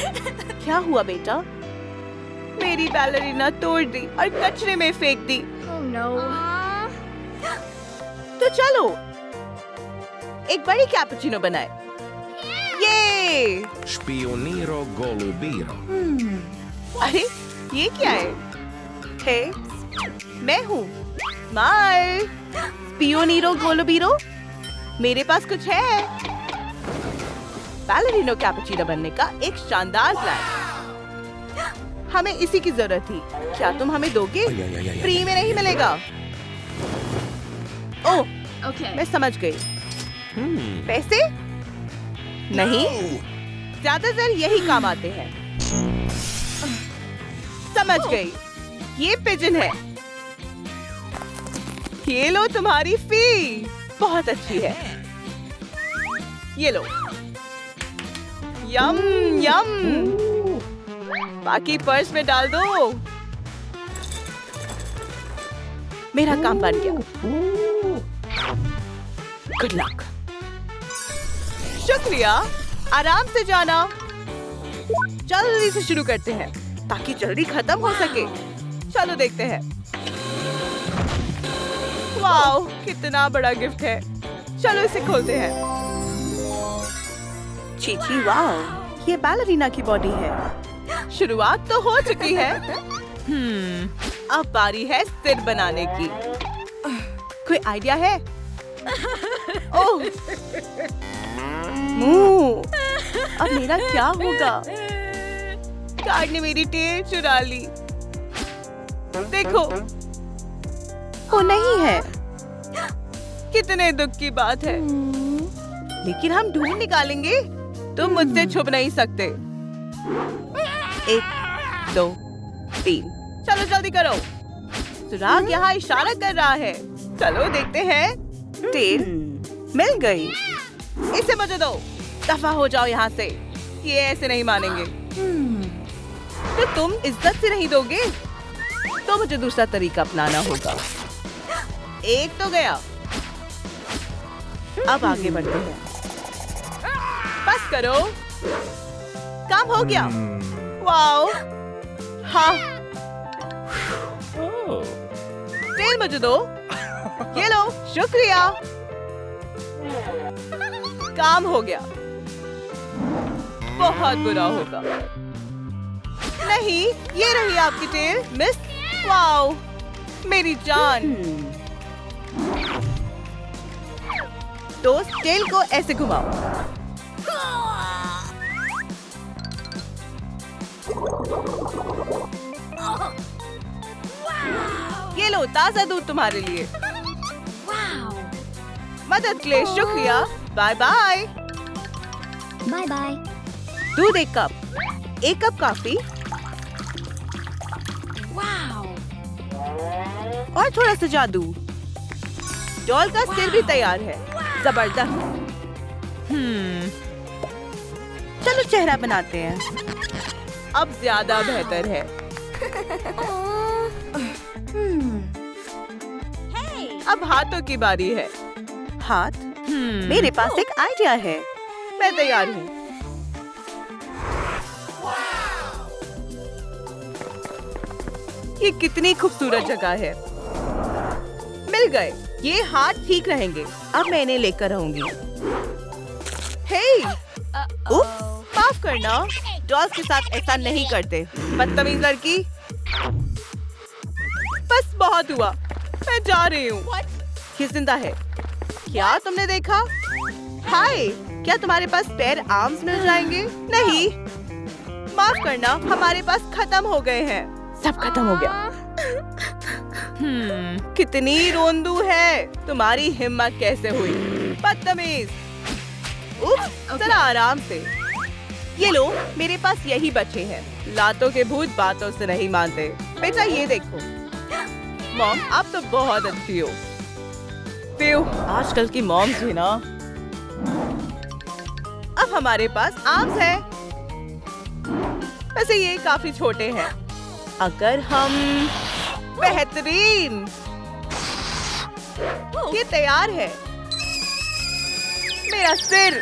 क्या हुआ बेटा? मेरी बैलरीना तोड़ दी और कचरे में फेंक दी। Oh no. तो चलो एक बड़ी कैपुचिनो बनाए। ये Spioniro Golubiro. अरे ये क्या है? हे, मैं हूँ स्माइल पियोनीरो गोलोबीरो। मेरे पास कुछ है। बैलरीनो कैपुचिनो बनने का एक शानदार प्लान। हमें इसी की जरूरत थी। क्या तुम हमें दोगे? फ्री में नहीं मिलेगा। ओह, Okay. मैं समझ गई। पैसे? नहीं, ज्यादातर यही काम आते हैं। समझ गई। ये पिजन है। ये लो तुम्हारी फी। बहुत अच्छी है। ये लो। यम यम। बाकी पर्स में डाल दो। मेरा काम बन गया। Good luck. शुक्रिया। आराम से जाना। जल्दी से शुरू करते हैं ताकि जल्दी खत्म हो सके। चलो देखते हैं। वाओ, कितना बड़ा गिफ्ट है। चलो इसे खोलते हैं। चीची, वाओ, ये बैलरीना की बॉडी है। शुरुआत तो हो चुकी है। अब बारी है सिर बनाने की। कोई आइडिया है? ओह, मुंह। अब मेरा क्या होगा? कार्ड ने मेरी टेल चुरा ली। देखो, वो नहीं है। कितने दुख की बात है। लेकिन हम ढूंढ निकालेंगे। तुम मुझसे छुप नहीं सकते। 1, 2, 3। चलो जल्दी करो। सुराग यहाँ इशारा कर रहा है। चलो देखते हैं। टेल मिल गई। इसे मुझे दो। दफा हो जाओ यहाँ से। ये ऐसे नहीं मानेंगे। तो तुम इज्जत से नहीं दोगे तो मुझे दूसरा तरीका अपनाना होगा। एक तो गया। अब आगे बढ़ते हैं। बस करो। काम हो गया। वाओ, हाँ। तेल मुझे दो। ये लो। शुक्रिया। काम हो गया। बहुत बुरा होगा। नहीं, ये रही आपकी टेल, मिस। वाओ, मेरी जान। तो टेल को ऐसे घुमाओ। ये लो, ताजा दूध तुम्हारे लिए। मदद के लिए शुक्रिया। Bye bye. Bye bye. दूध 1 कप। 1 कप काफी। Wow. और थोड़ा सा जादू। डॉल का सिर भी तैयार है। जबरदस्त। चलो चेहरा बनाते हैं। अब ज्यादा बेहतर है। अब हाथों की बारी है। हाथ? मेरे पास एक आइडिया है। मैं तैयार हूँ। ये कितनी खूबसूरत जगह है। मिल गए। ये हाथ ठीक रहेंगे। अब मैं इन्हें लेकर आऊंगी। हे, उप्स, माफ करना। डॉल्स के साथ ऐसा नहीं करते। बदतमीज लड़की। बस बहुत हुआ। मैं जा रही हूँ। ये जिंदा है। क्या तुमने देखा? हाय, क्या तुम्हारे पास पैर आर्म्स मिल जाएंगे? नहीं, माफ करना, हमारे पास खत्म हो गए हैं। सब खत्म हो गया। कितनी रोंदू है। तुम्हारी हिम्मत कैसे हुई? बदतमीज। उफ, जरा आराम से। ये लो, मेरे पास यही बच्चे हैं। लातों के भूत बातों से नहीं मानते। बेटा ये देखो। मॉम, आप तो बहुत अच्छी हो। आजकल की मॉम्स भी ना। अब हमारे पास आर्म्स है। वैसे ये काफी छोटे हैं। अगर हम बेहतरीन। ये तैयार है। मेरा सिर।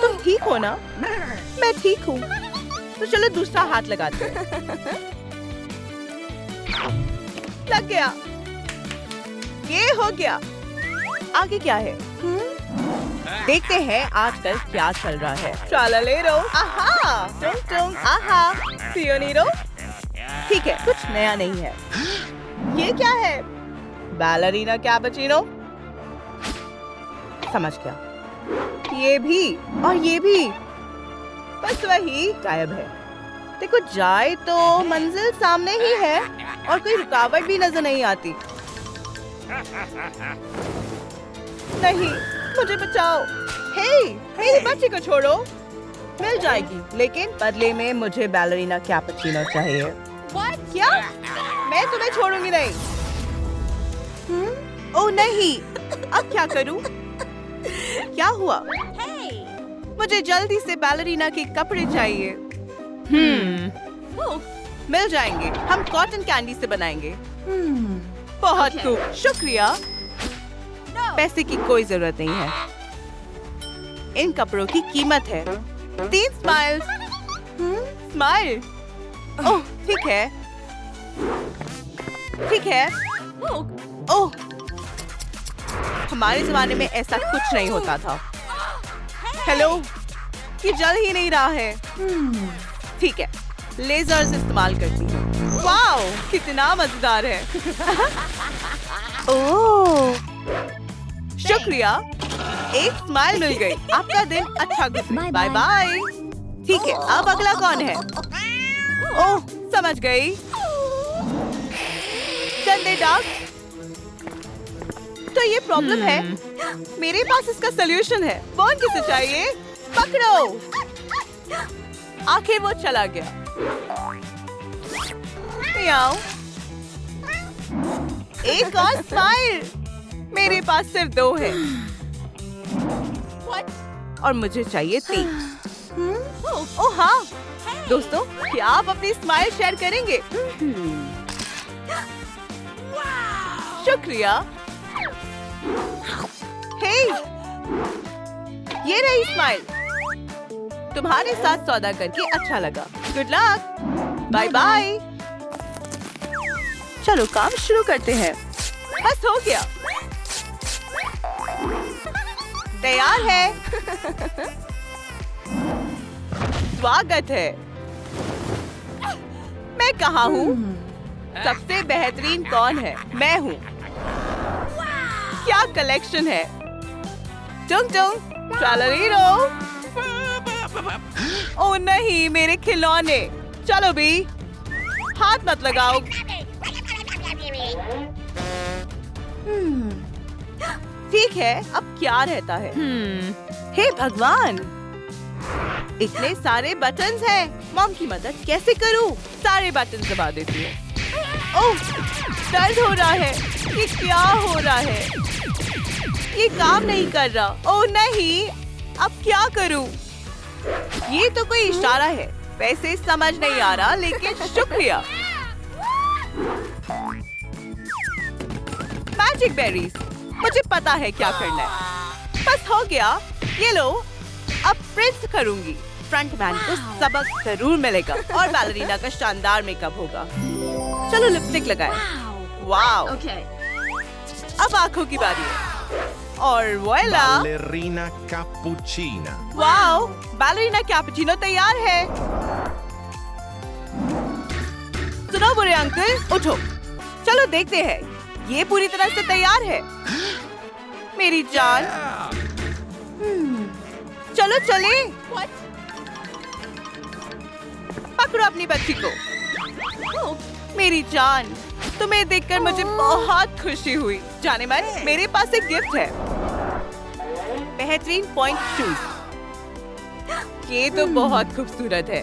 तुम ठीक हो ना? मैं ठीक हूँ। तो चलो दूसरा हाथ लगाते हैं। लग गया। ये हो गया। आगे क्या है? देखते हैं आजकल क्या चल रहा है। ट्रालालेरो, आहा, टुंग टुंग, आहा, पियोनीरो। ठीक है, कुछ नया नहीं है। ये क्या है? Ballerina cappuccino. समझ गया। ये भी और ये भी, बस वही गायब है। देखो जाए तो मंजिल सामने ही है और कोई रुकावट भी नजर नहीं आती। नहीं, मुझे बचाओ। हे, मेरे बच्चे को छोड़ो। मिल जाएगी, लेकिन बदले में मुझे बैलरीना कैपुचिनो चाहिए। क्या? मैं तुम्हें छोड़ूंगी नहीं। ओह नहीं, अब क्या करूं? क्या हुआ? मुझे जल्दी से बैलरीना के कपड़े चाहिए। मिल जाएंगे। हम कॉटन कैंडी से बनाएंगे। बहुत खूब, शुक्रिया। पैसे की कोई जरूरत नहीं है। इन कपड़ों की कीमत है 3 स्माइल्स। स्माइल? ओह, ठीक है। ठीक है। ओह, हमारे जमाने में ऐसा कुछ नहीं होता था। हेलो, ये जल ही नहीं रहा है। ठीक है, लेजर्स इस्तेमाल करती हूँ। वाओ, कितना मजेदार है। ओह, शुक्रिया। एक स्माइल मिल गई। आपका दिन अच्छा गुजरे। Bye bye. ठीक है, अब अगला कौन है? ओह, समझ गई। गंदे दाग। तो ये प्रॉब्लम है। मेरे पास इसका सलूशन है। कौन किसे चाहिए? पकड़ो। आखिर वो चला गया। मियाओ। एक और स्माइल। मेरे पास सिर्फ 2 है। और मुझे चाहिए 3। ओह हाँ, दोस्तों, क्या आप अपनी स्माइल शेयर करेंगे? शुक्रिया। हे, ये रही स्माइल। तुम्हारे साथ सौदा करके अच्छा लगा। Good luck. Bye bye. चलो काम शुरू करते हैं। बस हो गया। तैयार है। स्वागत है। मैं कहाँ हूँ? सबसे बेहतरीन कौन है? मैं हूँ। क्या कलेक्शन है? टुंग टुंग, ट्रालालेरो। ओह नहीं, मेरे खिलौने। चलो भी, हाथ मत लगाओ। ठीक है, अब क्या रहता है? हे भगवान, इतने सारे बटन्स हैं। मॉम की मदद कैसे करूं? सारे बटन दबा देती हूँ। ओह, दर्द हो रहा है। ये क्या हो रहा है? ये काम नहीं कर रहा। ओह नहीं, अब क्या करूं? ये तो कोई इशारा है। वैसे समझ नहीं आ रहा, लेकिन शुक्रिया। मैजिक बेरीज, मुझे पता है क्या करना है। बस हो गया। ये लो, अब प्रिंट करूंगी। फ्रंट मैन को सबक जरूर मिलेगा और बैलरीना का शानदार मेकअप होगा। चलो लिपस्टिक लगाएं। वाओ। अब आंखों की बारी है। और voila, Ballerina cappuccina. Wow, ballerina cappuccino तैयार है। सुनो बुरे अंकल, उठो। चलो देखते हैं। ये पूरी तरह से तैयार है। मेरी जान। चलो चले। पकड़ो अपनी बच्ची को। मेरी जान, तुम्हें देखकर मुझे बहुत खुशी हुई। जाने मन, मेरे पास एक गिफ्ट है। बेहतरीन पॉइंट शूज। ये तो बहुत खूबसूरत है।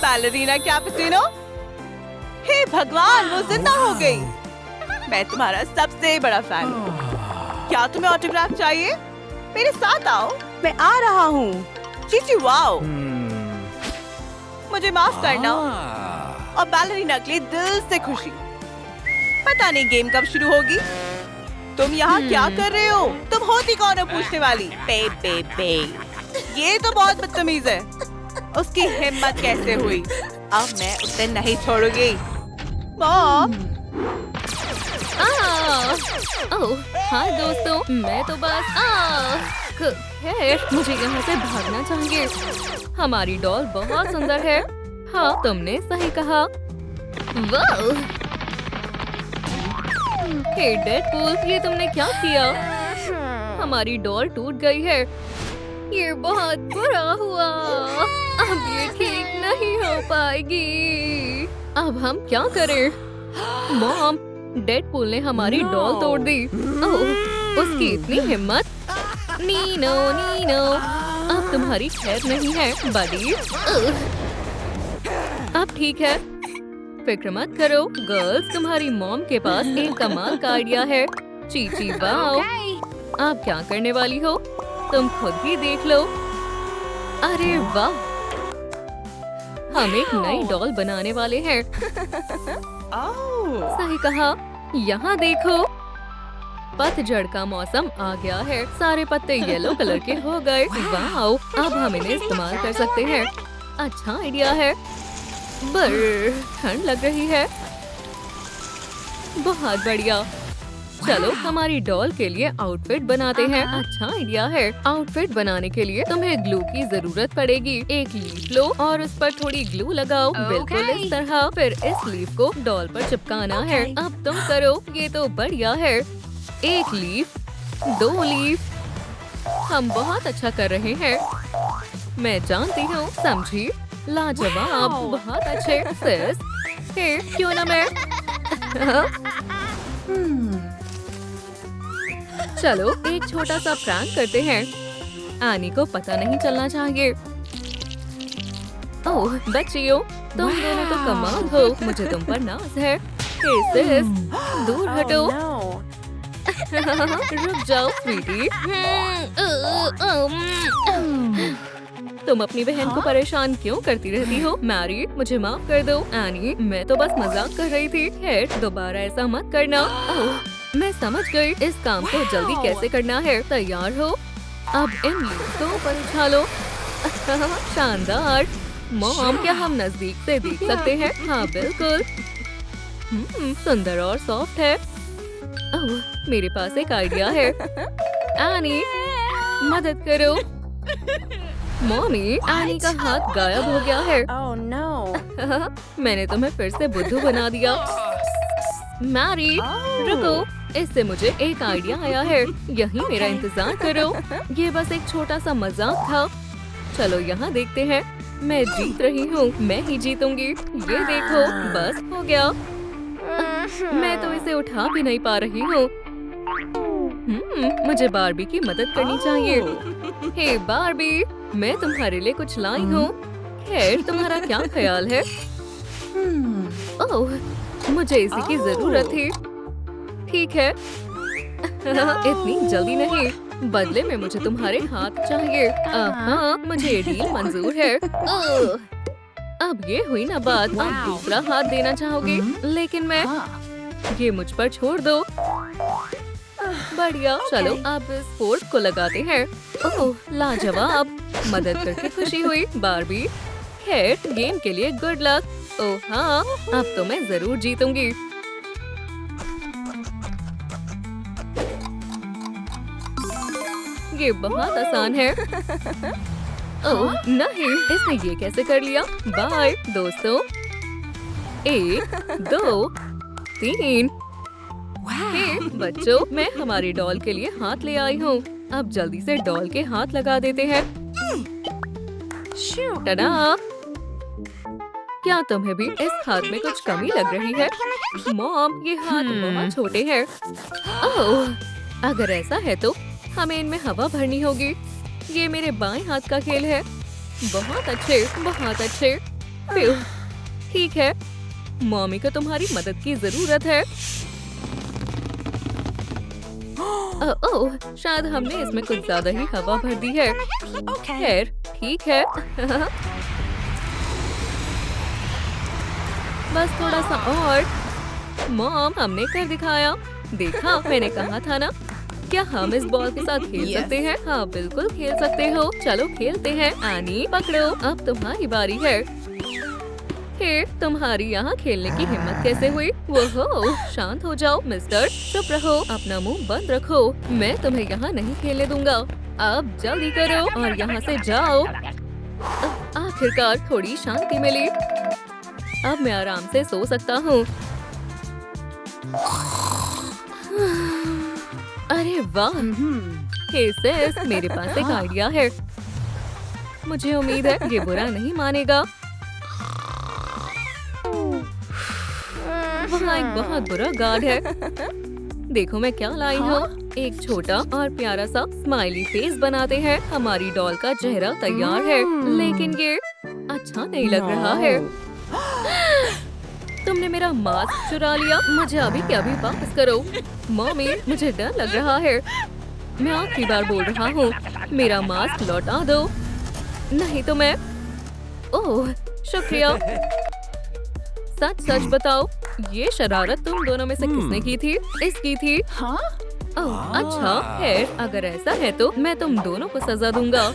Ballerina cappuccino. हे भगवान, वो जिंदा हो गई। मैं तुम्हारा सबसे बड़ा फैन हूँ। क्या तुम्हें ऑटोग्राफ चाहिए? मेरे साथ आओ, मैं आ रहा हूँ। चीची वाओ। मुझे माफ करना। और बैलरीना के लिए दिल से खुशी। पता नहीं गेम कब शुरू होगी। तुम यहाँ क्या कर रहे हो? तुम होती कौन हो पूछने वाली? पे पे पे। ये तो बहुत बदतमीज है। उसकी हिम्मत कैसे हुई? अब मैं उसे नहीं छोड़ूंगी। मॉम, ओह हाँ दोस्तों, मैं तो बस खैर मुझे यहाँ से भागना चाहिए। हमारी डॉल बहुत सुंदर है। हाँ तुमने सही कहा। वाह! हे डेडपूल, ये तुमने क्या किया? हमारी डॉल टूट गई है। ये बहुत बुरा हुआ। अब ये ठीक नहीं हो पाएगी। अब हम क्या करें? मॉम, डेडपूल ने हमारी डॉल तोड़ दी। ओह, उसकी इतनी हिम्मत। नीनो नीनो, अब तुम्हारी खैर नहीं है बडी। अब ठीक है, फिक्र मत करो गर्ल्स, तुम्हारी मॉम के पास एक कमाल का आइडिया है। चीची वाओ, आप क्या करने वाली हो? तुम खुद ही देख लो। अरे वाह, हम एक नई डॉल बनाने वाले हैं। सही कहा। यहाँ देखो, पतझड़ का मौसम आ गया है। सारे पत्ते येलो कलर के हो गए। वाओ, अब हम इन्हें इस्तेमाल कर सकते हैं। अच्छा आइडिया है। ठंड लग रही है। बहुत बढ़िया। चलो हमारी डॉल के लिए आउटफिट बनाते हैं। अच्छा आइडिया है। आउटफिट बनाने के लिए तुम्हें ग्लू की जरूरत पड़ेगी। एक लीफ लो और उस पर थोड़ी ग्लू लगाओ। बिल्कुल इस तरह। फिर इस लीफ को डॉल पर चिपकाना है। अब तुम करो। ये तो बढ़िया है। एक लीफ, 2 लीफ। हम बहुत अच्छा कर रहे हैं। मैं जानती हूँ, समझी? लाजवाब, बहुत अच्छे सिस। हे, क्यों ना मैं? चलो एक छोटा सा प्रैंक करते हैं। आनी को पता नहीं चलना चाहिए। ओह बच्चियों, तुम दोनों तो कमाल हो। मुझे तुम पर नाज है। हे सिस, दूर हटो। रुक जाओ स्वीटी। तुम अपनी बहन को परेशान क्यों करती रहती हो? मैरी, मुझे माफ कर दो। एनी, मैं तो बस मजाक कर रही थी। खैर, दोबारा ऐसा मत करना। ओह, मैं समझ गई। इस काम को जल्दी कैसे करना है। तैयार हो? अब इन लीव्स को ऊपर उछालो। शानदार। मॉम, क्या हम नजदीक से देख सकते हैं? हाँ बिल्कुल। सुंदर और सॉफ्ट है। ओह, मेरे पास एक आइडिया है। एनी, मदद करो। मॉमी, एनी का हाथ गायब हो गया है। Oh no. मैंने तुम्हें फिर से बुद्धू बना दिया। मैरी, रुको, इससे मुझे एक आइडिया आया है। यहीं मेरा इंतजार करो। ये बस एक छोटा सा मजाक था। चलो यहाँ देखते हैं। मैं जीत रही हूँ। मैं ही जीतूंगी। ये देखो, बस हो गया। मैं तो इसे उठा भी नहीं पा रही हूँ। मुझे बार्बी की मदद करनी चाहिए। हे बार्बी, मैं तुम्हारे लिए कुछ लाई हूँ। खैर, तुम्हारा क्या ख्याल है? ओह, मुझे इसी की जरूरत थी। ठीक है। इतनी जल्दी नहीं। बदले में मुझे तुम्हारे हाथ चाहिए। हाँ, मुझे ये डील मंजूर है। अब ये हुई ना बात। अब दूसरा हाथ देना चाहोगे? लेकिन मैं, ये मुझ पर छोड़ दो। बढ़िया। चलो अब इस फोर्क को लगाते हैं। ओह, लाजवाब। मदद करके खुशी हुई बार्बी। खैर, गेम के लिए गुड लक। ओह हाँ, अब तो मैं जरूर जीतूंगी। ये बहुत आसान है। ओह नहीं, इसने ये कैसे कर लिया? बाय दोस्तों। 1, 2, 3। हे बच्चों, मैं हमारी डॉल के लिए हाथ ले आई हूँ। अब जल्दी से डॉल के हाथ लगा देते हैं। टडा! क्या तुम्हें भी इस हाथ में कुछ कमी लग रही है? मॉम, ये हाथ बहुत छोटे हैं। ओह, अगर ऐसा है तो हमें इनमें हवा भरनी होगी। ये मेरे बाएं हाथ का खेल है। बहुत अच्छे, बहुत अच्छे। ठीक है, मॉमी को तुम्हारी मदद की जरूरत है। ओह, शायद हमने इसमें कुछ ज्यादा ही हवा भर दी है। खैर, ठीक है। बस थोड़ा सा और। मॉम, हमने कर दिखाया। देखा, मैंने कहा था ना। क्या हम इस बॉल के साथ खेल सकते हैं? हाँ बिल्कुल खेल सकते हो। चलो खेलते हैं। एनी पकड़ो, अब तुम्हारी बारी है। हे, तुम्हारी यहाँ खेलने की हिम्मत कैसे हुई? वो शांत हो जाओ मिस्टर, चुप रहो, अपना मुंह बंद रखो। मैं तुम्हें यहाँ नहीं खेलने दूंगा। अब जल्दी करो और यहाँ से जाओ। आखिरकार थोड़ी शांति मिली। अब मैं आराम से सो सकता हूँ। अरे वाह, हे सिस, मेरे पास एक आइडिया है। मुझे उम्मीद है ये बुरा नहीं मानेगा। वहाँ एक बहुत बुरा गार्ड है। देखो मैं क्या लाई हूँ। एक छोटा और प्यारा सा स्माइली फेस बनाते हैं। हमारी डॉल का चेहरा तैयार है, लेकिन ये अच्छा नहीं लग रहा है। तुमने मेरा मास्क चुरा लिया। मुझे अभी के अभी वापस करो। मम्मी, मुझे डर लग रहा है। मैं आखिरी बार बोल रहा हूँ, मेरा मास्क लौटा दो, नहीं तो मैं। ओह शुक्रिया। सच सच बताओ, ये शरारत तुम दोनों में से किसने की थी? इसकी थी। ओह अच्छा है, अगर ऐसा है तो मैं तुम दोनों को सजा दूंगा।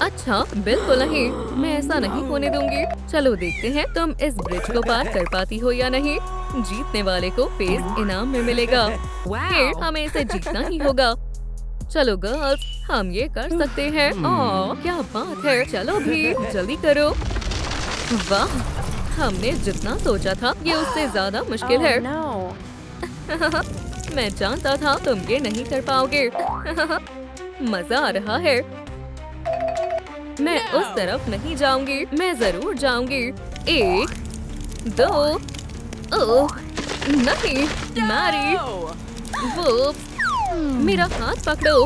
अच्छा बिल्कुल नहीं, मैं ऐसा नहीं होने दूंगी। चलो देखते हैं तुम इस ब्रिज को पार कर पाती हो या नहीं। जीतने वाले को फेस इनाम में मिलेगा। फिर हमें इसे जीतना ही होगा। चलो गर्ल्स, हम ये कर सकते हैं। ओह क्या बात है, चलो भी जल्दी करो। वाह, हमने जितना सोचा था ये उससे ज्यादा मुश्किल है। मैं जानता था तुम ये नहीं कर पाओगे। मजा आ रहा है। मैं उस तरफ नहीं जाऊंगी, मैं जरूर जाऊंगी। 1 2 ओह नहीं, मैरी, वो मेरा हाथ पकड़ो।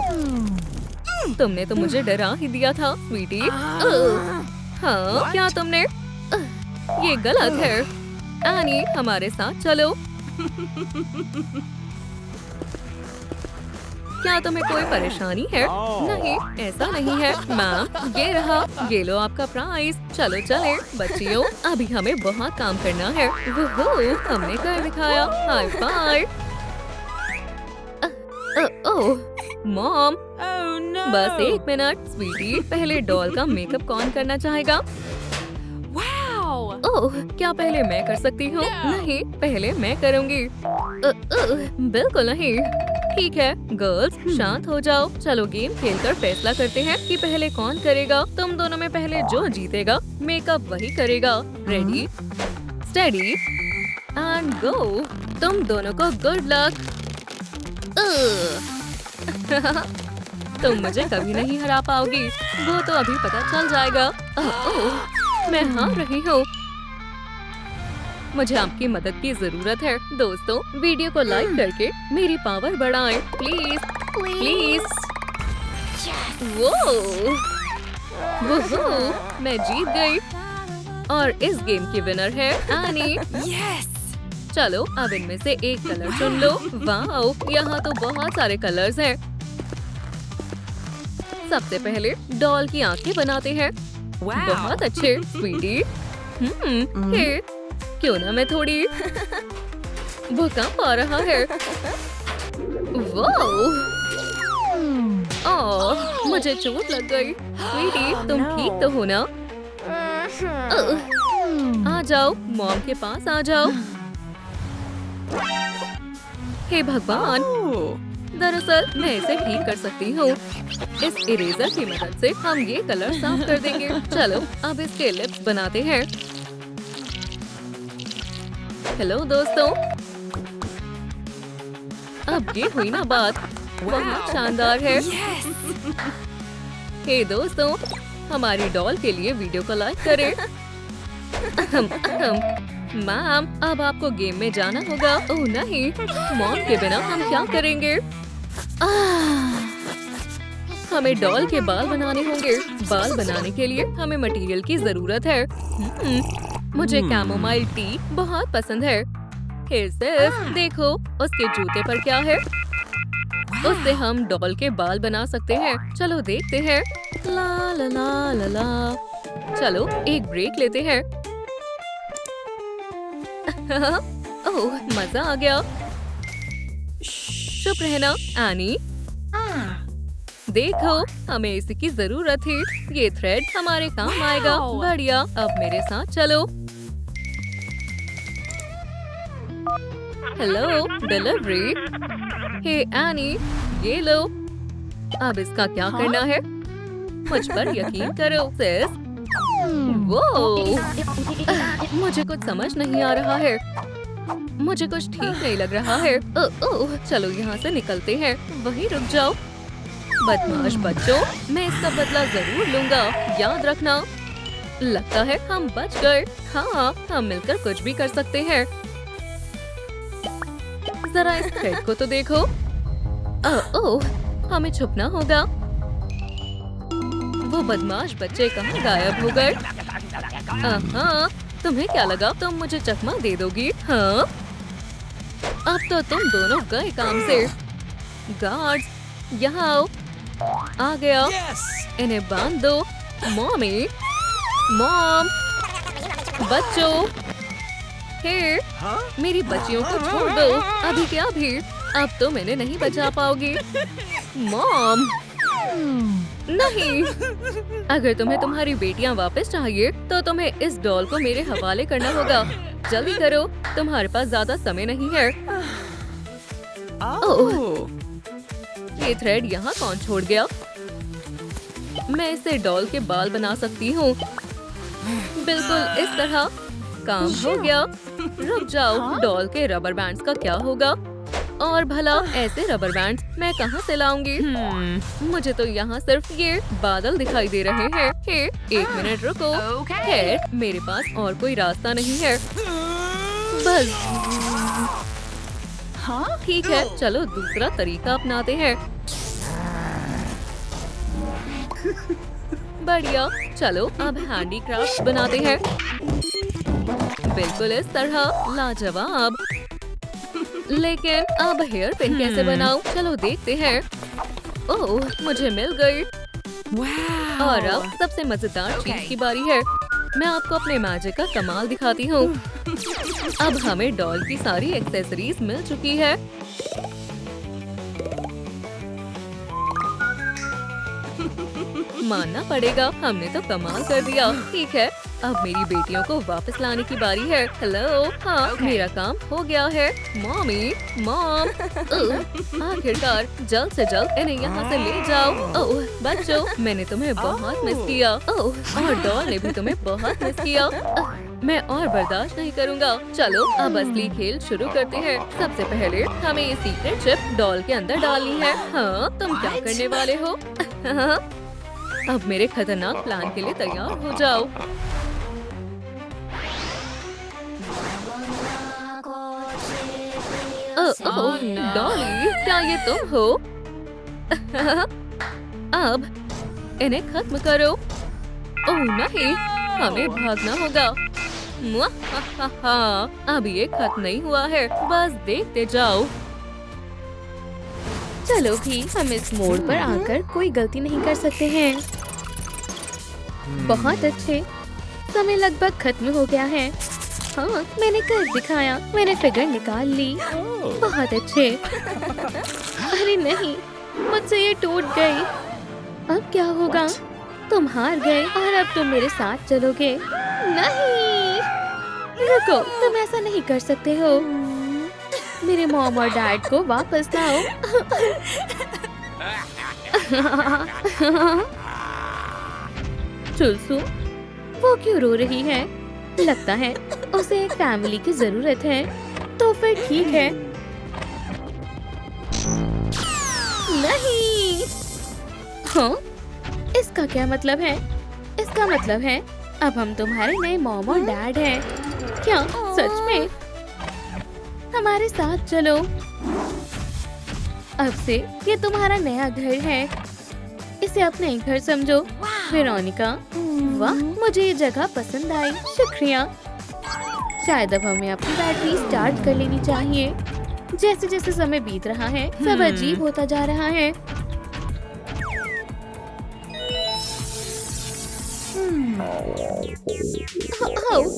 तुमने तो मुझे डरा ही दिया था स्वीटी। हाँ क्या तुमने? ये गलत है। एनी हमारे साथ चलो। क्या तुम्हें कोई परेशानी है? नहीं ऐसा नहीं है मैम, ये रहा, ये लो आपका प्राइज। चलो चले बच्चियों, अभी हमें बहुत काम करना है। वोहो, हमने कर दिखाया। High five. ओह मॉम, बस 1 मिनट स्वीटी, पहले डॉल का मेकअप कौन करना चाहेगा? ओह क्या पहले मैं कर सकती हूँ? नहीं पहले मैं करूँगी। बिल्कुल नहीं। ठीक है गर्ल्स, शांत हो जाओ। चलो गेम खेलकर फैसला करते हैं कि पहले कौन करेगा। तुम दोनों में पहले जो जीतेगा मेकअप वही करेगा। Ready steady and go. तुम दोनों को गुड लक। तुम मुझे कभी नहीं हरा पाओगी, वो तो अभी पता चल जाएगा। ओह मैं हार रही हूँ। मुझे आपकी मदद की जरूरत है। दोस्तों वीडियो को लाइक करके मेरी पावर बढ़ाएं प्लीज प्लीज। वो मैं जीत गई और इस गेम की विनर है एनी। चलो अब इनमें से एक कलर चुन लो। वाओ यहाँ तो बहुत सारे कलर्स हैं। सबसे पहले डॉल की आंखें बनाते हैं। बहुत अच्छे स्वीटी। हे, क्यों ना मैं थोड़ी। भूकंप आ रहा है। वाओ, ओह मुझे चोट लग गई। स्वीटी तुम ठीक तो हो ना? आ जाओ, मॉम के पास आ जाओ। हे भगवान, दरअसल मैं इसे ठीक कर सकती हूँ। इस इरेजर की मदद से हम ये कलर साफ कर देंगे। चलो अब इसके लिप्स बनाते हैं। हेलो दोस्तों, अब ये हुई ना बात, बहुत शानदार है। हे दोस्तों, हमारी डॉल के लिए वीडियो को लाइक करें। मैम अब आपको गेम में जाना होगा। ओह नहीं, मॉम के बिना हम क्या करेंगे? हमें डॉल के बाल बनाने होंगे। बाल बनाने के लिए हमें मटेरियल की जरूरत है। मुझे कैमोमाइल टी बहुत पसंद है। हे सिर्फ देखो उसके जूते पर क्या है। उससे हम डॉल के बाल बना सकते हैं। चलो देखते हैं। ला ला ला ला ला। चलो एक ब्रेक लेते हैं। ओह मजा आ गया। चुप रहना एनी। देखो, हमें इसी की जरूरत थी। ये थ्रेड हमारे काम आएगा। बढ़िया, अब मेरे साथ चलो। Hello, delivery. हे एनी, ये लो। अब इसका क्या करना है? मुझ पर यकीन करो सिस। वो मुझे कुछ समझ नहीं आ रहा है। मुझे कुछ ठीक नहीं लग रहा है। ओह, चलो यहाँ से निकलते हैं। वहीं रुक जाओ। बदमाश बच्चों, मैं इसका बदला जरूर लूंगा, याद रखना। लगता है हम बच गए। हाँ, हम मिलकर कुछ भी कर सकते हैं। जरा इस थ्रेड को तो देखो। ओह, हमें छुपना होगा। वो बदमाश बच्चे कहाँ गायब हो गए? हाँ, तुम्हें क्या लगा तुम मुझे चकमा दे दोगी? हाँ, अब तो तुम दोनों गए काम से। गार्ड्स, यहाँ आओ। आ गया। इन्हें बांध दो। मॉमी, मॉम, बच्चों, हे, मेरी बच्चियों को छोड़ दो। अभी क्या भी, अब तुम इन्हें नहीं बचा पाओगी। मॉम, नहीं। अगर तुम्हें तुम्हारी बेटियां वापस चाहिए तो तुम्हें इस डॉल को मेरे हवाले करना होगा। जल्दी करो, तुम्हारे पास ज्यादा समय नहीं है। ओह, ये थ्रेड यहाँ कौन छोड़ गया? मैं इसे डॉल के बाल बना सकती हूँ। बिल्कुल इस तरह। काम हो गया। रुक जाओ, डॉल के रबर बैंड्स का क्या होगा? और भला ऐसे रबर बैंड्स मैं कहाँ से लाऊंगी? मुझे तो यहाँ सिर्फ ये बादल दिखाई दे रहे हैं। हे, एक मिनट रुको। खैर, मेरे पास और कोई रास्ता नहीं है। बस हाँ, ठीक है, चलो दूसरा तरीका अपनाते हैं। बढ़िया, चलो अब हैंडीक्राफ्ट बनाते हैं। बिल्कुल इस तरह। लाजवाब। लेकिन अब हेयर पिन कैसे बनाऊं? चलो देखते हैं। ओह, मुझे मिल गई। और अब सबसे मजेदार चीज की बारी है। मैं आपको अपने मैजिक का कमाल दिखाती हूँ। अब हमें डॉल की सारी एक्सेसरीज मिल चुकी है। मानना पड़ेगा, हमने तो कमाल कर दिया। ठीक है, अब मेरी बेटियों को वापस लाने की बारी है। हेलो, हाँ, मेरा काम हो गया है। मॉमी, मॉम, आखिरकार, जल्द से जल्द इन्हें यहाँ से ले जाओ। ओह, बच्चों, मैंने तुम्हें बहुत मिस किया। ओह, और डॉल ने भी तुम्हें बहुत मिस किया। मैं और बर्दाश्त नहीं करूँगा। चलो अब असली खेल शुरू करते हैं। सबसे पहले हमें ये सीक्रेट चिप डॉल के अंदर डालनी है। हाँ, तुम क्या करने वाले हो? अब मेरे खतरनाक प्लान के लिए तैयार हो जाओ। ओह, डॉली, क्या ये तुम हो? अब इन्हें खत्म करो। ओह नहीं, हमें भागना होगा। अब ये खत्म नहीं हुआ है, बस देखते जाओ। चलो भी, हम इस मोड़ पर आकर कोई गलती नहीं कर सकते हैं। बहुत अच्छे, समय लगभग खत्म हो गया है। हाँ, मैंने कर दिखाया। मैंने फिगर निकाल ली। बहुत अच्छे। अरे नहीं, मुझसे ये टूट गई। अब क्या होगा? तुम हार गए और अब तुम मेरे साथ चलोगे। नहीं, रुको, तुम ऐसा नहीं कर सकते हो। मेरे मॉम और डैड को वापस लाओ। चुलसू, वो क्यों रो रही है? लगता है उसे एक फैमिली की जरूरत है। तो फिर ठीक है। नहीं, हाँ, इसका क्या मतलब है? इसका मतलब है अब हम तुम्हारे नए मॉम और डैड हैं। क्या सच में? हमारे साथ चलो। अब से ये तुम्हारा नया घर है। इसे अपना ही घर समझो। वेरोनिका, वाह, मुझे ये जगह पसंद आई। शुक्रिया। शायद अब हमें अपनी बैटरी स्टार्ट कर लेनी चाहिए। जैसे जैसे समय बीत रहा है, सब अजीब होता जा रहा है।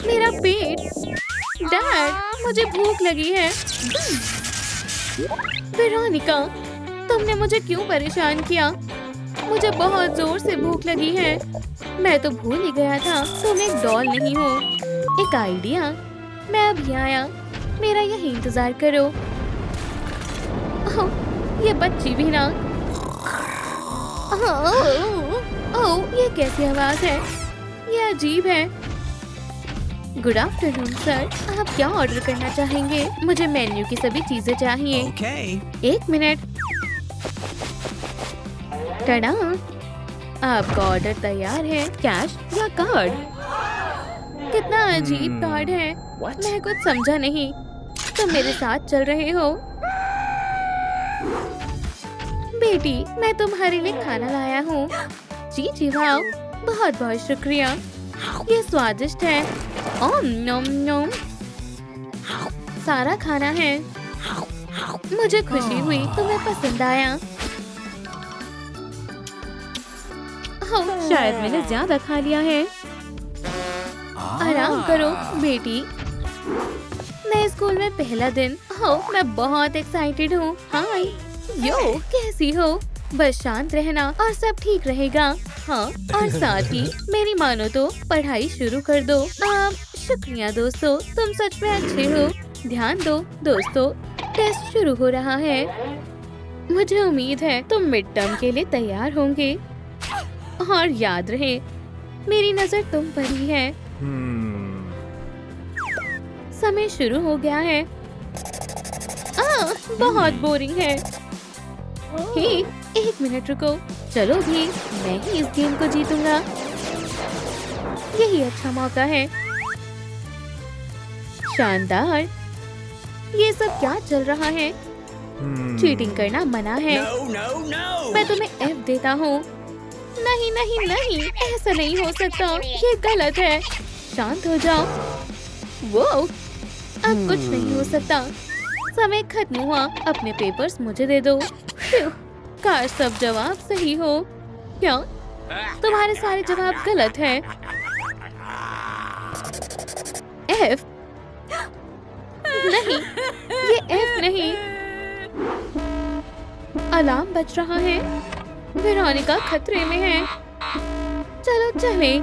मेरा पेट। डैड, मुझे भूख लगी है। वेरोनिका, तुमने मुझे क्यों परेशान किया? मुझे बहुत जोर से भूख लगी है। मैं तो भूल ही गया था तुम एक डॉल नहीं हो। एक आइडिया, मैं अभी आया, मेरा यही इंतजार करो। ओह, ये बच्ची भी ना। ओह, ये कैसी आवाज है? ये अजीब है। गुड आफ्टरनून सर, आप क्या ऑर्डर करना चाहेंगे? मुझे मेन्यू की सभी चीजें चाहिए। एक मिनट। टडा, आपका ऑर्डर तैयार है। कैश या कार्ड? कितना अजीब कार्ड है। मैं कुछ समझा नहीं। तुम मेरे साथ चल रहे हो? बेटी, मैं तुम्हारे लिए खाना लाया हूँ। जी जी वाह, बहुत बहुत शुक्रिया। ये स्वादिष्ट है। ओम नोम नोम। सारा खाना है। मुझे खुशी हुई तुम्हें पसंद आया। शायद मैंने ज्यादा खा लिया है। आराम करो बेटी। नए स्कूल में पहला दिन। मैं बहुत एक्साइटेड हूँ। हाय यो, कैसी हो? बस शांत रहना और सब ठीक रहेगा। हाँ, और साथ ही मेरी मानो तो पढ़ाई शुरू कर दो। शुक्रिया दोस्तों, तुम सच में अच्छे हो। ध्यान दो दोस्तों, टेस्ट शुरू हो रहा है। मुझे उम्मीद है तुम मिड टर्म के लिए तैयार होंगे। और याद रहे, मेरी नजर तुम पर ही है। समय शुरू हो गया है। बहुत बोरिंग है। हे, एक मिनट रुको। चलो भी, मैं ही इस गेम को जीतूंगा। यही अच्छा मौका है। शानदार। ये सब क्या चल रहा है? चीटिंग करना मना है। मैं तुम्हें F देता हूँ। नहीं नहीं नहीं, ऐसा नहीं हो सकता। ये गलत है। शांत हो जाओ। वो अब कुछ नहीं हो सकता। समय खत्म हुआ। अपने पेपर्स मुझे दे दो। काश सब जवाब सही हो। क्या? तुम्हारे सारे जवाब गलत हैं। F नहीं, ये F नहीं। अलार्म बज रहा है। वेरोनिका खतरे में है। चलो चले।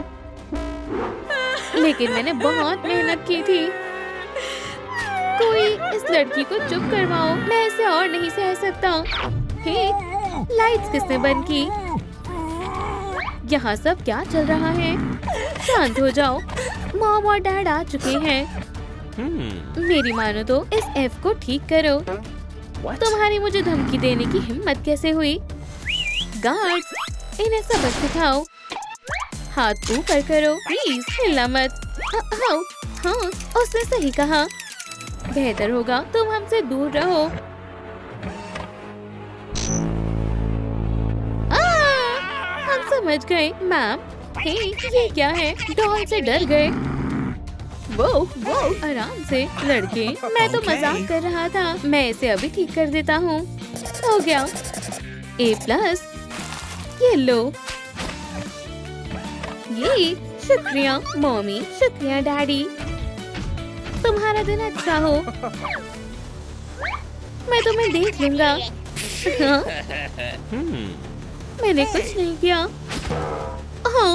लेकिन मैंने बहुत मेहनत की थी। कोई इस लड़की को चुप करवाओ। मैं इसे और नहीं सह सकता। हे, लाइट्स किसने बंद की? यहाँ सब क्या चल रहा है? शांत हो जाओ। मॉम और डैड आ चुके हैं। मेरी मानो तो इस F को ठीक करो। तुम्हारी मुझे धमकी देने की हिम्मत कैसे हुई? गार्ड्स, इन्हें सबक सिखाओ। हाथ ऊपर करो, प्लीज हिलना मत। हाँ, उसने सही कहा। बेहतर होगा तुम हमसे दूर रहो। हम समझ गए मैम। हे, ये क्या है? डॉल से डर गए। वो आराम से लड़के, मैं तो मजाक कर रहा था। मैं इसे अभी ठीक कर देता हूँ। हो गया। A+। ये लो। ये शुक्रिया मम्मी, शुक्रिया डैडी। तुम्हारा दिन अच्छा हो। मैं तुम्हें देख लूंगा। हाँ? मैंने कुछ नहीं किया। हाँ।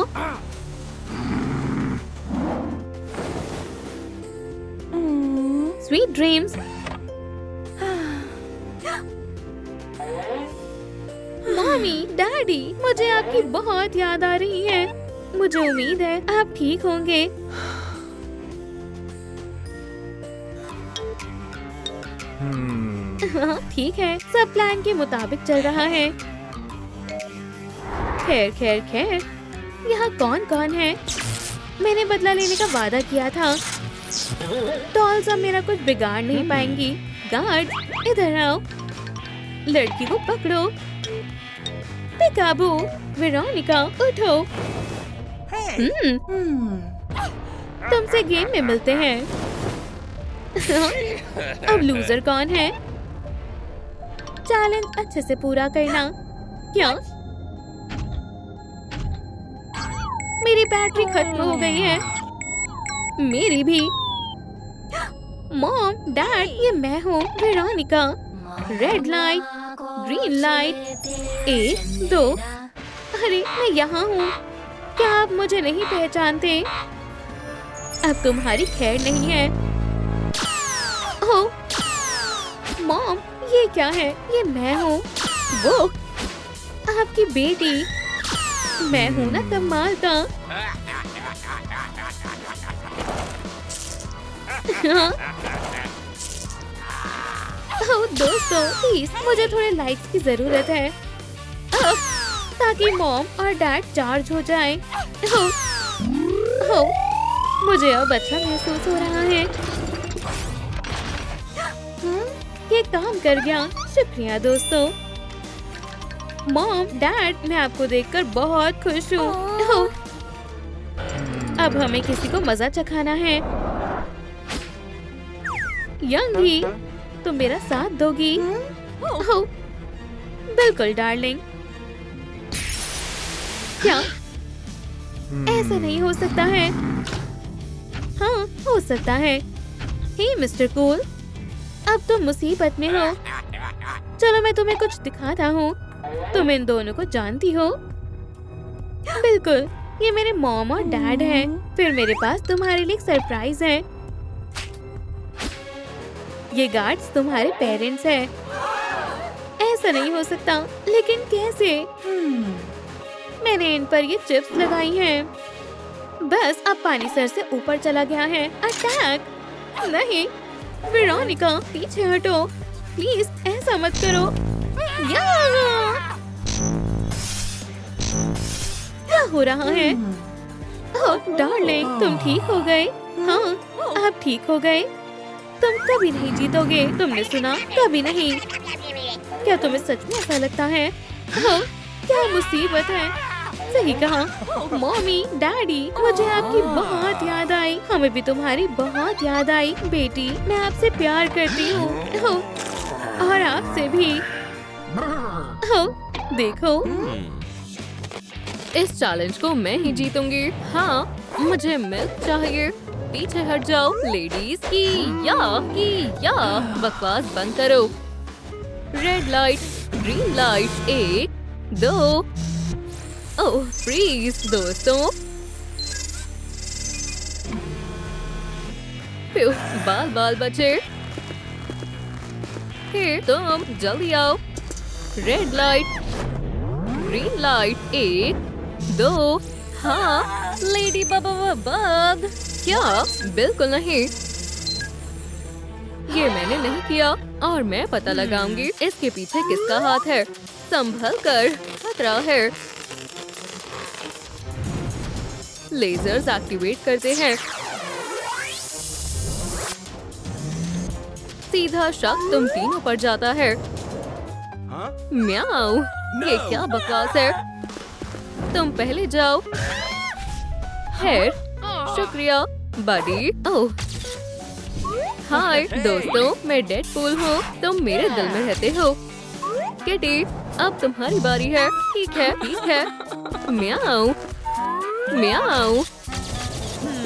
Sweet dreams. मम्मी, डैडी, मुझे आपकी बहुत याद आ रही है। मुझे उम्मीद है आप ठीक होंगे। हाँ, ठीक है, सब प्लान के मुताबिक चल रहा है। खैर खैर खैर, यहाँ कौन कौन है? मैंने बदला लेने का वादा किया था। डॉल्स अब मेरा कुछ बिगाड़ नहीं पाएंगी। गार्ड, इधर आओ। लड़की को पकड़ो। पिकाबू, वेरोनिका, उठो। तुमसे गेम में मिलते हैं। अब लूजर कौन है? चैलेंज अच्छे से पूरा करना। क्या? मेरी बैटरी खत्म हो गई है। मेरी भी। मॉम, डैड, ये मैं हूँ, Veronica. Red light, green light, 1 2 अरे मैं यहाँ हूँ, क्या आप मुझे नहीं पहचानते? अब तुम्हारी खैर नहीं है। ओह मॉम, ये क्या है? ये मैं हूँ, वो आपकी बेटी। मैं हूँ ना कमाल का। ओह दोस्तों, प्लीज मुझे थोड़े लाइक्स की जरूरत है ताकि मॉम और डैड चार्ज हो जाएं। ओह, मुझे अब अच्छा महसूस हो रहा है। ये काम कर गया। शुक्रिया दोस्तों। मॉम, डैड, मैं आपको देखकर बहुत खुश हूँ। ओह, अब हमें किसी को मजा चखाना है। यंगी, तुम मेरा साथ दोगी? ओह, बिल्कुल डार्लिंग। क्या ऐसा नहीं हो सकता है? हाँ, हो सकता है। हे मिस्टर कूल, अब तुम मुसीबत में हो। चलो मैं तुम्हें कुछ दिखाता हूँ। तुम इन दोनों को जानती हो? बिल्कुल, ये मेरे मॉम और डैड हैं। फिर मेरे पास तुम्हारे लिए एक सरप्राइज है। ये गार्ड्स तुम्हारे पेरेंट्स हैं। ऐसा नहीं हो सकता, लेकिन कैसे? मैंने इन पर ये चिप्स लगाई हैं। बस अब पानी सर से ऊपर चला गया है। अटैक! नहीं, वेरोनिका, पीछे हटो प्लीज, ऐसा मत करो। क्या हो रहा है? ओह डार्लिंग, तुम ठीक हो गए? हाँ, आप ठीक हो गए। तुम कभी नहीं जीतोगे, तुमने सुना? कभी नहीं। क्या तुम्हें सच में ऐसा लगता है? ओह, क्या मुसीबत है। सही कहा। मॉमी, डैडी, मुझे आपकी बहुत याद आई। हमें भी तुम्हारी बहुत याद आई। बेटी, मैं आपसे प्यार करती हूँ। और आपसे भी। देखो, इस चैलेंज को मैं ही जीतूंगी। हाँ, मुझे मिल्क चाहिए। पीछे हट जाओ लेडीज। की या बकवास बंद करो। Red light, green light, 1 2। ओह फ्रीज दोस्तों। प्यू, बाल बाल बचे। हे तुम जल्दी आओ। Red light, green light, 1 2। हाँ, लेडी बग। क्या? बिल्कुल नहीं, ये मैंने नहीं किया और मैं पता लगाऊंगी इसके पीछे किसका हाथ है। संभल कर, खतरा है। लेजर्स एक्टिवेट करते हैं। सीधा शक तुम तीनों पर जाता है। म्याऊ, ये क्या बकवास है? तुम पहले जाओ। हेर, शुक्रिया बडी। ओह हाय दोस्तों, मैं डेडपूल हूँ। तुम मेरे दिल में रहते हो। किटी, अब तुम्हारी बारी है। ठीक है। म्याऊ म्याऊ।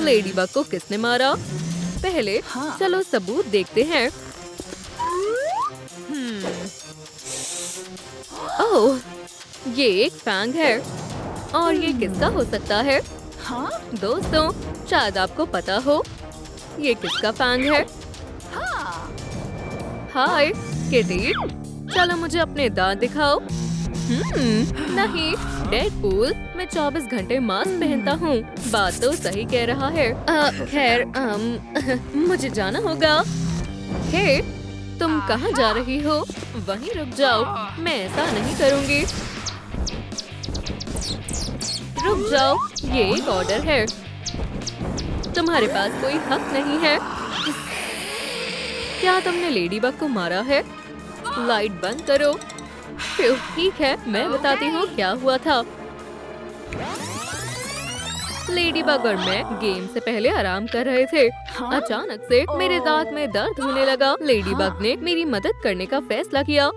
लेडीबग को किसने मारा? पहले चलो सबूत देखते हैं। ओह, ये एक फैंग है। और ये किसका हो सकता है? दोस्तों, शायद आपको पता हो ये किसका फैंग है। हाय किटी, चलो मुझे अपने दांत दिखाओ। नहीं डेडपूल, मैं 24 घंटे मास्क पहनता हूँ। बात तो सही कह रहा है। खैर मुझे जाना होगा। हे, तुम कहाँ जा रही हो? वहीं रुक जाओ, मैं ऐसा नहीं करूँगी। रुक जाओ, ये एक ऑर्डर है। तुम्हारे पास कोई हक नहीं है। क्या तुमने लेडीबग को मारा है? लाइट बंद करो। ठीक है, मैं बताती हूँ क्या हुआ था। लेडीबग और मैं गेम से पहले आराम कर रहे थे। अचानक से मेरे दांत में दर्द होने लगा। लेडीबग ने मेरी मदद करने का फैसला किया।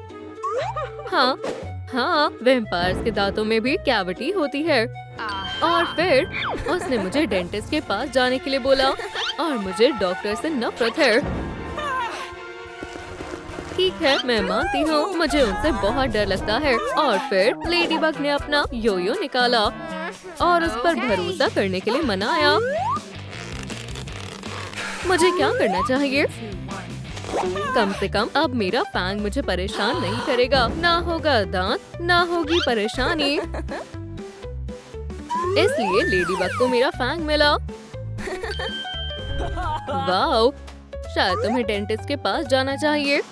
हाँ, वैम्पायर्स के दांतों में भी कैविटी होती है। और फिर उसने मुझे डेंटिस्ट के पास जाने के लिए बोला और मुझे डॉक्टर से नफरत है। ठीक है, मैं मानती हूँ, मुझे उनसे बहुत डर लगता है। और फिर लेडीबग ने अपना योयो निकाला और उस पर भरोसा करने के लिए मनाया। मुझे क्या करना चाहिए? कम से कम अब मेरा फैंग मुझे परेशान नहीं करेगा। ना होगा दांत, ना होगी परेशानी। इसलिए लेडीबग को मेरा फैंग मिला। वाओ, शायद तुम्हें डेंटिस्ट के पास जाना चाहिए।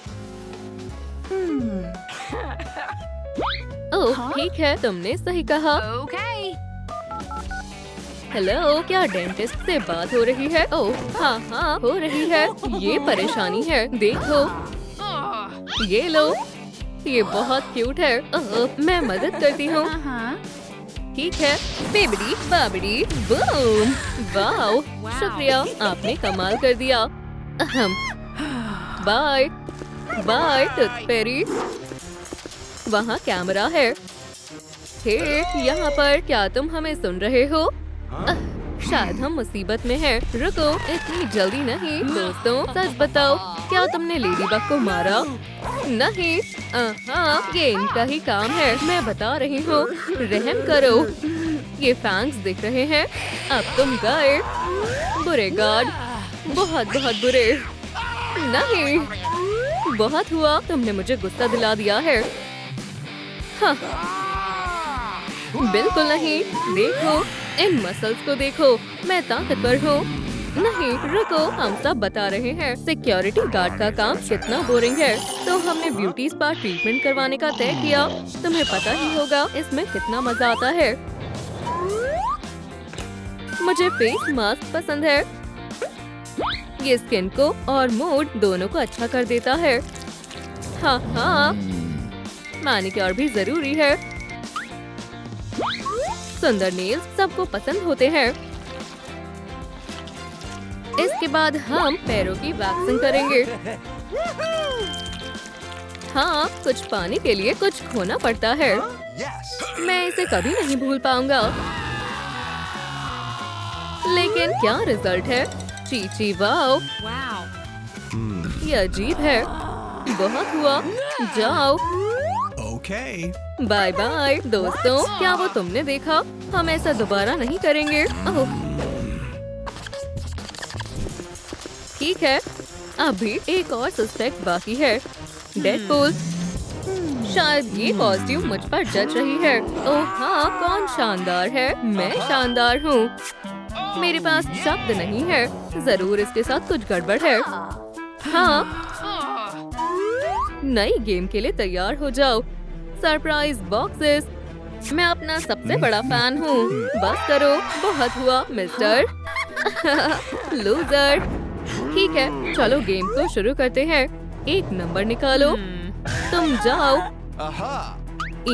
ओह, ठीक है, तुमने सही कहा। हेलो, क्या डेंटिस्ट से बात हो रही है? ओह, हाँ हाँ, हो रही है। ये परेशानी है, देखो। ये लो, ये बहुत क्यूट है। ओह, मैं मदद करती हूँ। ठीक है, बेबड़ी बाबड़ी बूम। वाओ, शुक्रिया, आपने कमाल कर दिया। अहम, बाय बाय टूथ फेरी। वहाँ कैमरा है। हे, यहाँ पर क्या तुम हमें सुन रहे हो? शायद हम मुसीबत में हैं। रुको, इतनी जल्दी नहीं। दोस्तों, सच बताओ, क्या तुमने लेडीबग को मारा? नहीं। हाँ, ये इनका ही काम है। मैं बता रही हूँ, रहम करो। ये फैंग्स दिख रहे हैं। अब तुम गए। बुरे गार्ड, बहुत बहुत बुरे। नहीं, बहुत हुआ। तुमने मुझे गुस्सा दिला दिया है। हाँ, बिल्कुल नहीं। देखो, इन मसल्स को देखो। मैं ताकतवर हूँ। नहीं, रुको, हम सब बता रहे हैं। सिक्योरिटी गार्ड का काम कितना बोरिंग है। तो हमने ब्यूटी स्पा ट्रीटमेंट करवाने का तय किया। तुम्हें पता ही होगा इसमें कितना मजा आता है। मुझे फेस मास्क पसंद है। ये स्किन को और मूड दोनों को अच्छा कर देता है। हाँ हाँ, मैनिक्योर भी जरूरी है। सुंदर नेल्स सबको पसंद होते हैं। इसके बाद हम पैरों की वैक्सिंग करेंगे। हाँ, कुछ पाने के लिए कुछ खोना पड़ता है। मैं इसे कभी नहीं भूल पाऊंगा। लेकिन क्या रिजल्ट है? चीची, वाओ, ये अजीब है। बहुत हुआ। जाओ। बाय बाय दोस्तों। क्या वो तुमने देखा? हम ऐसा दोबारा नहीं करेंगे। ओह, ठीक है, अभी एक और सस्पेक्ट बाकी है। डेडपूल। शायद ये कॉस्ट्यूम मुझ पर जच रही है। ओह हाँ, कौन शानदार है? मैं शानदार हूँ। मेरे पास शब्द नहीं है। जरूर इसके साथ कुछ गड़बड़ है। हाँ, नई गेम के लिए तैयार हो जाओ। Surprise boxes. मैं अपना सबसे बड़ा फैन हूँ। बस करो, बहुत हुआ मिस्टर लूजर। ठीक है, चलो गेम को शुरू करते हैं। एक नंबर निकालो। तुम जाओ।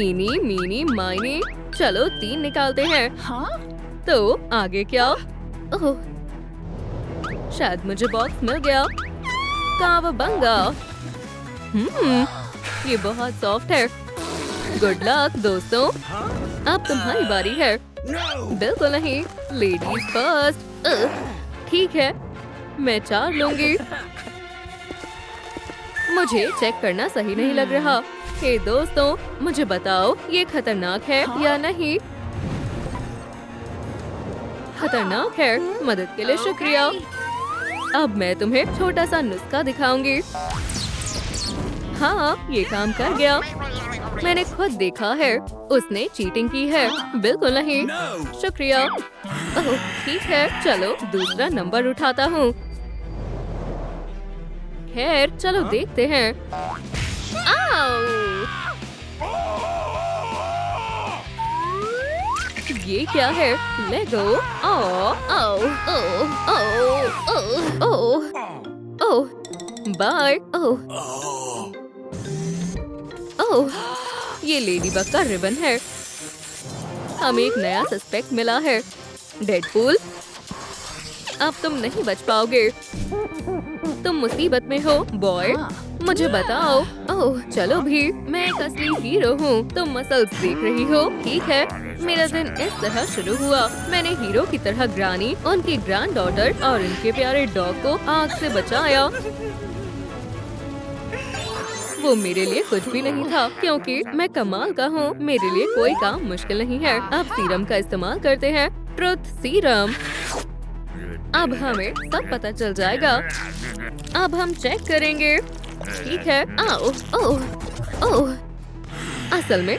इनी मीनी माइनी। चलो 3 निकालते हैं। तो आगे क्या? ओह, शायद मुझे बॉक्स मिल गया। कावबंगा। ये बहुत सॉफ्ट है। गुड लक दोस्तों। अब तुम्हारी बारी है। बिल्कुल नहीं, लेडीज फर्स्ट। ठीक है, मैं 4 लूंगी। मुझे चेक करना सही नहीं लग रहा। हे दोस्तों, मुझे बताओ, ये खतरनाक है या नहीं? खतरनाक है। मदद के लिए शुक्रिया। अब मैं तुम्हें छोटा सा नुस्खा दिखाऊंगी। हाँ, ये काम कर गया। मैंने खुद देखा है। उसने चीटिंग की है। बिल्कुल नहीं। शुक्रिया। ओह, ठीक है, चलो दूसरा नंबर उठाता हूँ। खैर, चलो देखते हैं। आओ! ये क्या है? लेगो। ओह, बाय। ओह, ये लेडीबग का रिबन है। हमें एक नया सस्पेक्ट मिला है। डेडपूल, अब तुम नहीं बच पाओगे। तुम मुसीबत में हो बॉय। मुझे बताओ। ओह, चलो भी, मैं एक असली हीरो हूँ। तुम मसल्स देख रही हो। ठीक है, मेरा दिन इस तरह शुरू हुआ। मैंने हीरो की तरह ग्रानी, उनकी ग्रैंड डॉटर और उनके प्यारे डॉग को आग से बचाया। वो मेरे लिए कुछ भी नहीं था क्योंकि मैं कमाल का हूँ। मेरे लिए कोई काम मुश्किल नहीं है। अब सीरम का इस्तेमाल करते हैं, ट्रुथ सीरम। अब हमें सब पता चल जाएगा। अब हम चेक करेंगे। ठीक है। ओह ओह ओह। असल में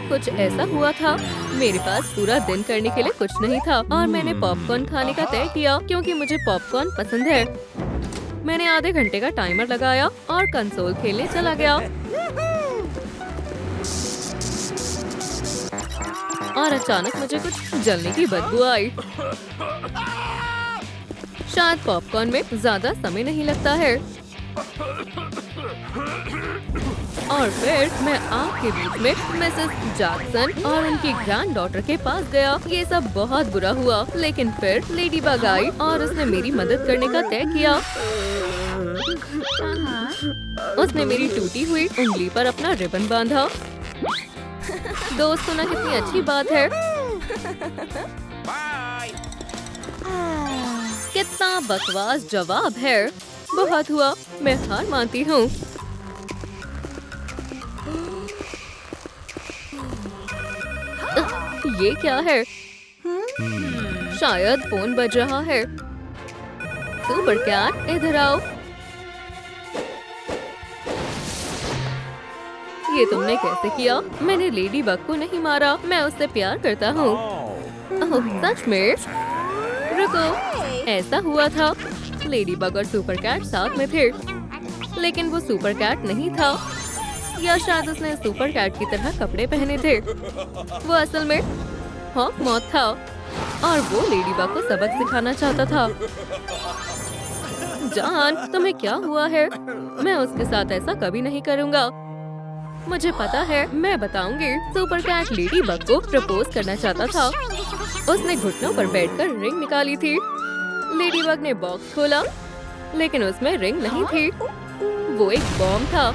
कुछ ऐसा हुआ था, मेरे पास पूरा दिन करने के लिए कुछ नहीं था और मैंने पॉपकॉर्न खाने का तय किया क्योंकि मुझे पॉपकॉर्न पसंद है। मैंने आधे घंटे का टाइमर लगाया और कंसोल खेलने चला गया। और अचानक मुझे कुछ जलने की बदबू आई। शायद पॉपकॉर्न में ज्यादा समय नहीं लगता है। और फिर मैं आग के बीच में मिसेस जैक्सन और उनकी ग्रैंड डॉटर के पास गया। ये सब बहुत बुरा हुआ, लेकिन फिर लेडी बग आई और उसने मेरी मदद करने का तय किया। उसने मेरी टूटी हुई उंगली पर अपना रिबन बांधा। दोस्त होना कितनी अच्छी बात है। कितना बकवास जवाब है। बहुत हुआ, मैं हार मानती हूँ। ये क्या है? शायद फोन बज रहा है। सुपर कैट, इधर आओ। ये तुमने कैसे किया? मैंने लेडी बग को नहीं मारा, मैं उससे प्यार करता हूँ। ओह, सच में? रुको, ऐसा हुआ था। लेडी बग और सुपर कैट साथ में थे, लेकिन वो सुपर कैट नहीं था, या शायद उसने सुपर कैट की तरह कपड़े पहने थे। वो असल में हॉक मॉथ था और वो लेडी बग को सबक सिखाना चाहता था। जान, तुम्हें क्या हुआ है? मैं उसके साथ ऐसा कभी नहीं करूँगा। मुझे पता है, मैं बताऊंगी। सुपर कैट लेडी बग को प्रपोज करना चाहता था। उसने घुटनों पर बैठकर रिंग निकाली थी। लेडी बग ने बॉक्स खोला, लेकिन उसमें रिंग नहीं थी। वो एक बॉम्ब था।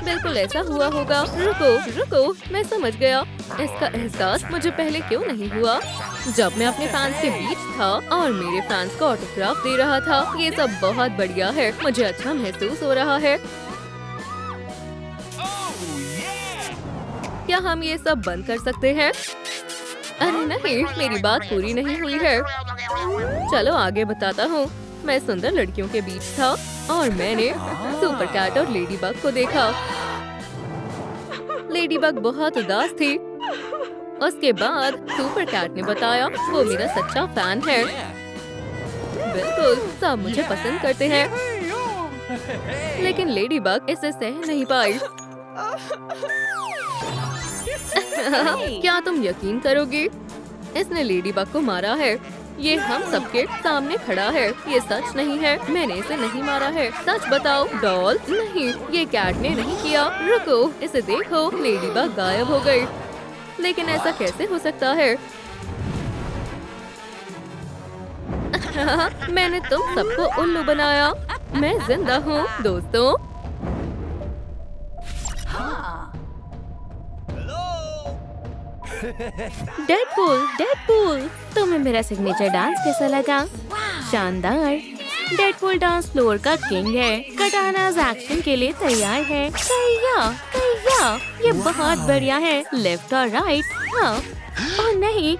बिल्कुल ऐसा हुआ होगा। रुको रुको, मैं समझ गया। इसका एहसास मुझे पहले क्यों नहीं हुआ? जब मैं अपने फैंस के बीच था और मेरे फैंस को ऑटोग्राफ दे रहा था। ये सब बहुत बढ़िया है, मुझे अच्छा महसूस हो रहा है। क्या हम ये सब बंद कर सकते हैं? अरे नहीं, मेरी बात पूरी नहीं हुई है। चलो आगे बताता हूँ। मैं सुंदर लड़कियों के बीच था और मैंने सुपर कैट और लेडी बग को देखा। लेडी बग बहुत उदास थी। उसके बाद सुपर कैट ने बताया वो मेरा सच्चा फैन है। बिल्कुल, सब मुझे पसंद करते हैं, लेकिन लेडी बग इसे सह नहीं पाई। क्या तुम यकीन करोगी? इसने लेडी बग को मारा है। ये हम सबके सामने खड़ा है। ये सच नहीं है, मैंने इसे नहीं मारा है। सच बताओ डॉल। नहीं, ये कैट ने नहीं किया। रुको, इसे देखो, लेडी बग गायब हो गई। लेकिन ऐसा कैसे हो सकता है? मैंने तुम सबको उल्लू बनाया। मैं जिंदा हूँ दोस्तों। डेडपूल, डेडपूल, तुम्हें मेरा सिग्नेचर डांस कैसा लगा? शानदार। डेडपूल डांस फ्लोर का किंग है। कटानाज एक्शन के लिए तैयार है। कहिया, कहिया, ये बहुत बढ़िया है। लेफ्ट और राइट। हाँ, और नहीं।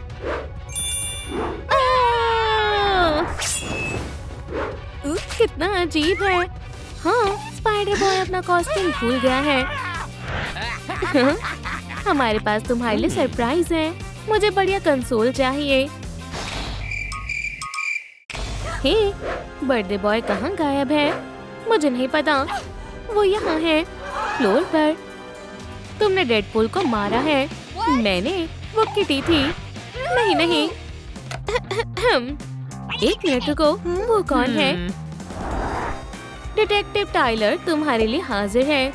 कितना अजीब है। हाँ, स्पाइडर बॉय अपना कॉस्ट्यूम भूल गया है। हमारे पास तुम्हारे लिए सरप्राइज है। मुझे बढ़िया कंसोल चाहिए। हे, बर्थडे बॉय कहाँ गायब है? मुझे नहीं पता। वो यहाँ है, फ्लोर पर। तुमने डेडपूल को मारा है। मैंने, वो किटी थी। नहीं नहीं। एक मिनट रुको, वो कौन है? डिटेक्टिव टाइलर तुम्हारे लिए हाजिर है।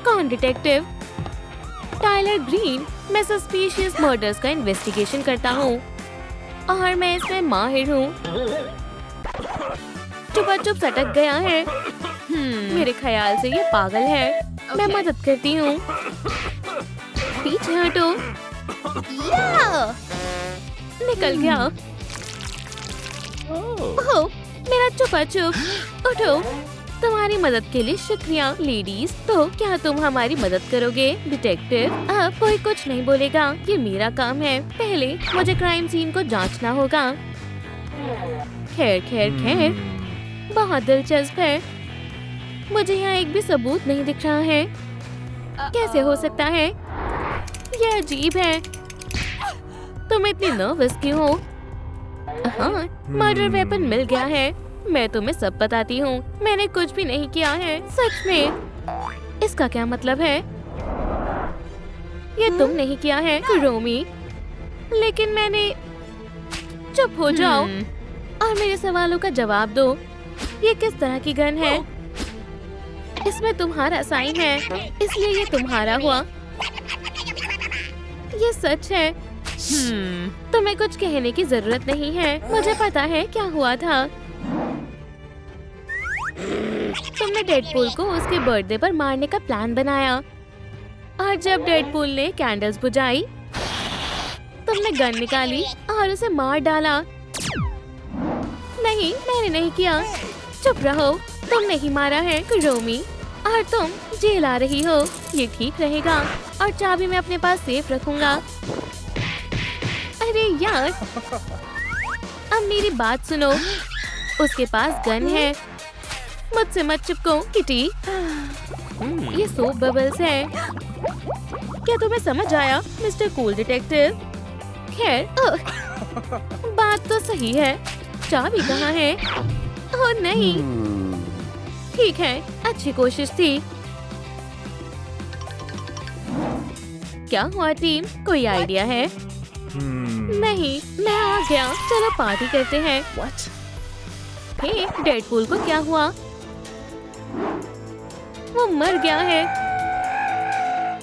कौन डिटेक्टिव? Tyler Green. मैं सस्पिशियस मर्डर्स का इन्वेस्टिगेशन करता हूँ और मैं इसमें माहिर हूँ। चुप सटक गया है। मेरे ख्याल से ये पागल है। मैं मदद करती हूँ। पीछे हटो। निकल गया। ओह, मेरा चुप उठो। तुम्हारी मदद के लिए शुक्रिया लेडीज। तो क्या तुम हमारी मदद करोगे डिटेक्टिव? अब कोई कुछ नहीं बोलेगा, ये मेरा काम है। पहले मुझे क्राइम सीन को जांचना होगा। खैर खैर खैर, बहुत दिलचस्प है। मुझे यहाँ एक भी सबूत नहीं दिख रहा है। कैसे हो सकता है? ये अजीब है। तुम इतनी नर्वस क्यों हो? हाँ, मर्डर वेपन मिल गया है। मैं तुम्हें सब बताती हूँ। मैंने कुछ भी नहीं किया है, सच में। इसका क्या मतलब है? ये तुम नहीं किया है रोमी। लेकिन मैंने। चुप हो जाओ और मेरे सवालों का जवाब दो। ये किस तरह की गन है? इसमें तुम्हारा साइन है, इसलिए ये तुम्हारा हुआ। ये सच है। तुम्हें कुछ कहने की जरूरत नहीं है, मुझे पता है क्या हुआ था। तुमने डेडपूल को उसके बर्थडे पर मारने का प्लान बनाया और जब डेडपूल ने कैंडल्स बुझाई, तुमने गन निकाली और उसे मार डाला। नहीं, मैंने नहीं किया। चुप रहो, तुमने ही मारा है रोमी और तुम जेल आ रही हो। ये ठीक रहेगा और चाबी मैं अपने पास सेफ रखूंगा। अरे यार, अब मेरी बात सुनो। उसके पास गन है। मुझसे मत चिपको किटी। ये सोप बबल्स है। क्या तुम्हें समझ आया मिस्टर कूल डिटेक्टिव? खैर, बात तो सही है। चाबी कहाँ है? ओह नहीं। ठीक है, अच्छी कोशिश थी। क्या हुआ टीम? कोई आइडिया है? नहीं, मैं आ गया। चलो पार्टी करते हैं। हे, डेडपूल को क्या हुआ? वो मर गया है।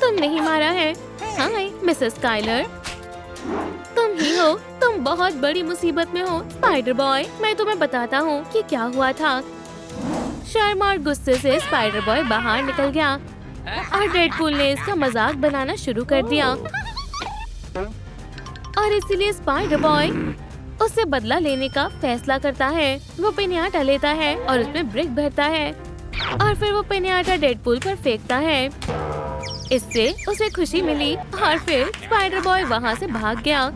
तुम नहीं मारा है। हाय मिसेस स्काइलर, तुम ही हो। तुम बहुत बड़ी मुसीबत में हो स्पाइडर बॉय। मैं तुम्हें बताता हूँ कि क्या हुआ था। शर्म और गुस्से से स्पाइडर बॉय बाहर निकल गया और डेडपूल ने इसका मजाक बनाना शुरू कर दिया और इसीलिए स्पाइडर बॉय उससे बदला लेने का फैसला करता है। वो पिन्याटा लेता है और उसमें ब्रिक भरता है और फिर वो पिन्याटा डेडपूल पर फेंकता है। इससे उसे खुशी मिली और फिर स्पाइडर बॉय वहाँ से भाग गया।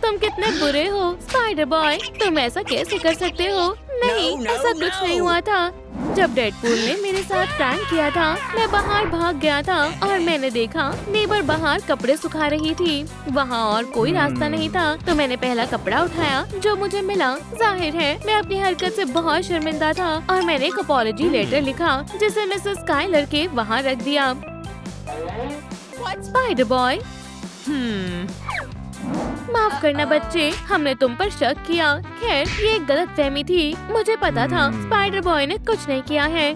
तुम कितने बुरे हो स्पाइडर बॉय, तुम ऐसा कैसे कर सकते हो? नहीं, ऐसा कुछ नहीं हुआ था। जब डेडपूल ने मेरे साथ प्रैंक किया था, मैं बाहर भाग गया था और मैंने देखा नेबर बाहर कपड़े सुखा रही थी। वहाँ और कोई रास्ता नहीं था, तो मैंने पहला कपड़ा उठाया जो मुझे मिला। जाहिर है मैं अपनी हरकत से बहुत शर्मिंदा था और मैंने एक अपॉलजी लेटर लिखा जिसे मिसेस स्काइलर के वहाँ रख दिया। स्पाइडर बॉय, माफ करना बच्चे, हमने तुम पर शक किया। खैर, ये एक गलतफहमी थी। मुझे पता था स्पाइडर बॉय ने कुछ नहीं किया है।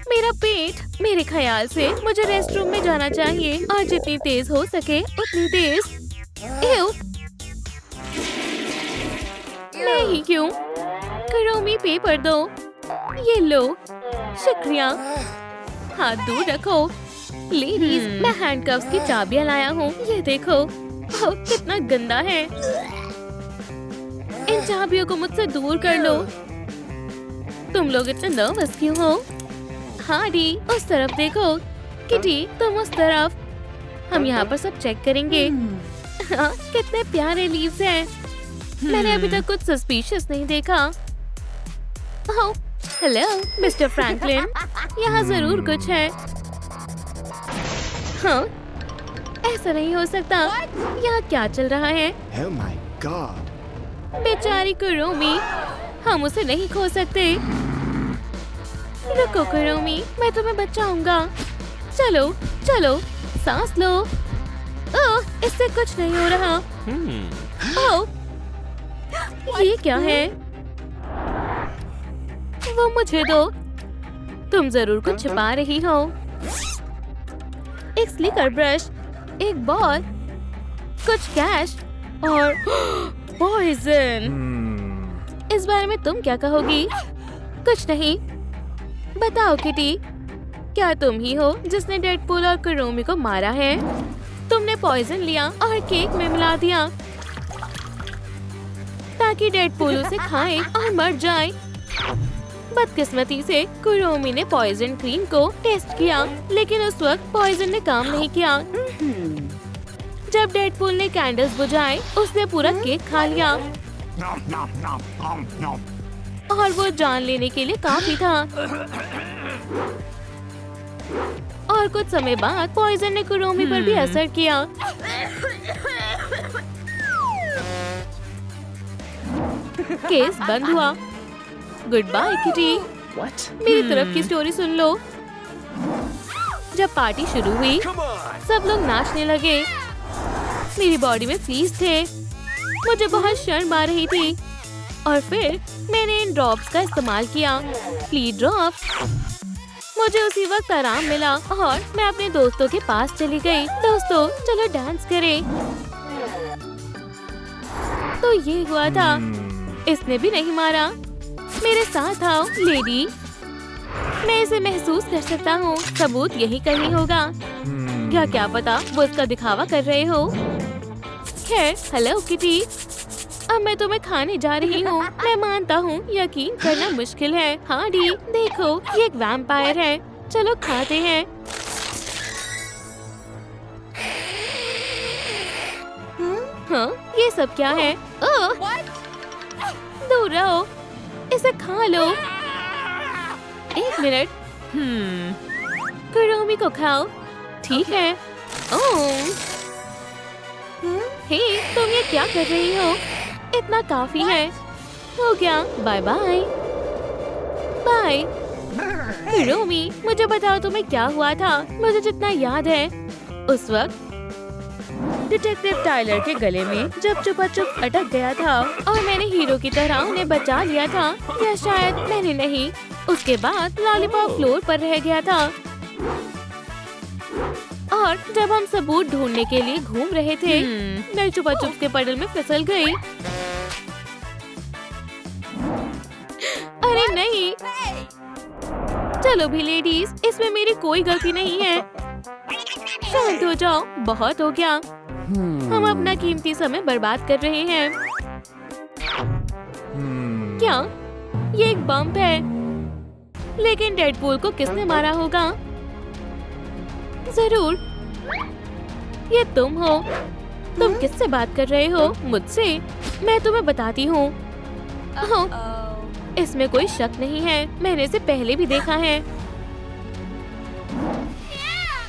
मेरा पेट। मेरे ख्याल से मुझे रेस्टरूम में जाना चाहिए और जितनी तेज हो सके उतनी तेज। एव, मैं ही क्यों? रोमी पेपर दो। ये लो। शुक्रिया। हाथ दूर रखो। लेडीज, मैं हैंडकफ्स की चाबियां लाया हूँ। ये देखो। ओह, कितना गंदा है। इन चाबियों को मुझसे दूर कर लो। तुम लोग इतने नर्वस क्यों हो? हार्डी, उस तरफ देखो। किटी, तुम उस तरफ। हम यहाँ पर सब चेक करेंगे। हाँ, कितने प्यारे लीव्स हैं। मैंने अभी तक कुछ सस्पिशियस नहीं देखा। ओह, हेलो मिस्टर फ्रैंकलिन, यहाँ जरूर कुछ है। हाँ, ऐसा नहीं हो सकता। यहाँ क्या चल रहा है? Oh my God. बेचारी कुरोमी, हम उसे नहीं खो सकते। रुको कुरोमी, मैं तुम्हें बचाऊंगा। चलो चलो, सांस लो। ओह, इससे कुछ नहीं हो रहा। ओह, ये क्या है? वो मुझे दो। तुम जरूर कुछ छिपा रही हो। एक स्लिकर ब्रश, एक बॉल, कुछ कैश और पॉइजन। इस बारे में तुम क्या कहोगी? कुछ नहीं। बताओ किटी, क्या तुम ही हो जिसने डेडपूल और कुरोमी को मारा है? तुमने पॉइजन लिया और केक में मिला दिया। ताकि डेडपूल उसे खाए और मर जाए। बदकिस्मती से कुरोमी ने पॉइजन क्रीम को टेस्ट किया, लेकिन उस वक्त पॉइजन ने काम नहीं किया। जब डेडपूल ने कैंडल्स बुझाए, उसने पूरा केक खा लिया और वो जान लेने के लिए काफी था। और कुछ समय बाद पॉइजन ने कुरोमी पर भी असर किया। केस बंद हुआ। Goodbye Kitty. मेरी तरफ की स्टोरी सुन लो। जब पार्टी शुरू हुई, सब लोग नाचने लगे। मेरी बॉडी में फ्लीज थे। मुझे बहुत शर्म आ रही थी और फिर मैंने इन ड्रॉप्स का इस्तेमाल किया। Flea drops. मुझे उसी वक्त आराम मिला और मैं अपने दोस्तों के पास चली गई। दोस्तों, चलो डांस करें। तो ये हुआ था। इसने भी नहीं मारा। मेरे साथ आओ लेडी। मैं इसे महसूस कर सकता हूँ। सबूत यही कहीं होगा। क्या पता वो इसका दिखावा कर रहे हो। खैर, हेलो किटी। अब मैं तुम्हें खाने जा रही हूँ। मैं मानता हूँ यकीन करना मुश्किल है। हाँ डी, देखो ये एक वैम्पायर है। चलो खाते हैं। हाँ, ये सब क्या है? ओह, दूर रहो। इसे खा लो। एक मिनट। कुरोमी को खाओ। ठीक है। ओह, हे, तुम ये क्या कर रही हो? इतना काफी है। हो गया। Bye bye. बाय। कुरोमी, मुझे बताओ तुम्हें क्या हुआ था? मुझे जितना याद है, उस वक्त डिटेक्टिव टाइलर के गले में जब चुपा चुप अटक गया था और मैंने हीरो की तरह उन्हें बचा लिया था, या शायद मैंने नहीं। उसके बाद लॉलीपॉप फ्लोर पर रह गया था और जब हम सबूत ढूंढने के लिए घूम रहे थे, मैं चुपा चुप के पडल में फिसल गई। अरे नहीं। चलो भी लेडीज, इसमें मेरी कोई गलती नहीं है। शांत हो जाओ, बहुत हो गया। हम अपना कीमती समय बर्बाद कर रहे हैं। क्या ये एक बम है? लेकिन डेडपूल को किसने मारा होगा? जरूर ये तुम हो। तुम किससे बात कर रहे हो? मुझसे? मैं तुम्हें बताती हूँ। इसमें कोई शक नहीं है। मैंने इसे पहले भी देखा है।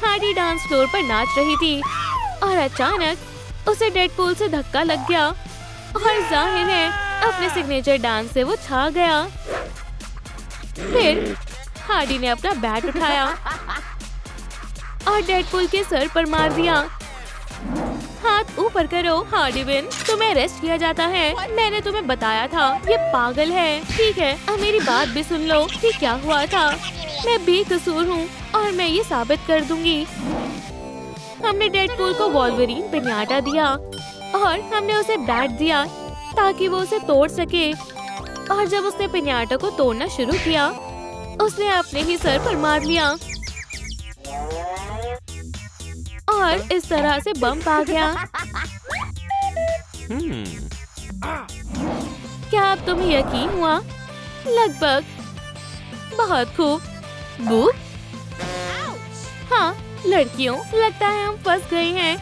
हार्डी डांस फ्लोर पर नाच रही थी और अचानक उसे डेडपूल से धक्का लग गया और जाहिर है अपने सिग्नेचर डांस से वो छा गया। फिर हार्डी ने अपना बैट उठाया और डेडपूल के सर पर मार दिया। हाथ ऊपर करो हार्डीविन, तुम्हें अरेस्ट किया जाता है। मैंने तुम्हें बताया था ये पागल है। ठीक है, अब मेरी बात भी सुन लो कि क्या हुआ था। मैं बेकसूर हूँ और मैं ये साबित कर दूंगी। हमने डेडपूल को वॉल्वरीन पिन्याटा दिया और हमने उसे बैट दिया ताकि वो उसे तोड़ सके। और जब उसने पिन्याटा को तोड़ना शुरू किया, उसने अपने ही सर पर मार लिया और इस तरह से बम आ गया। क्या अब तुम्हें यकीन हुआ? लगभग। बहुत खूब। बू? हाँ लड़कियों, लगता है हम फंस गए हैं।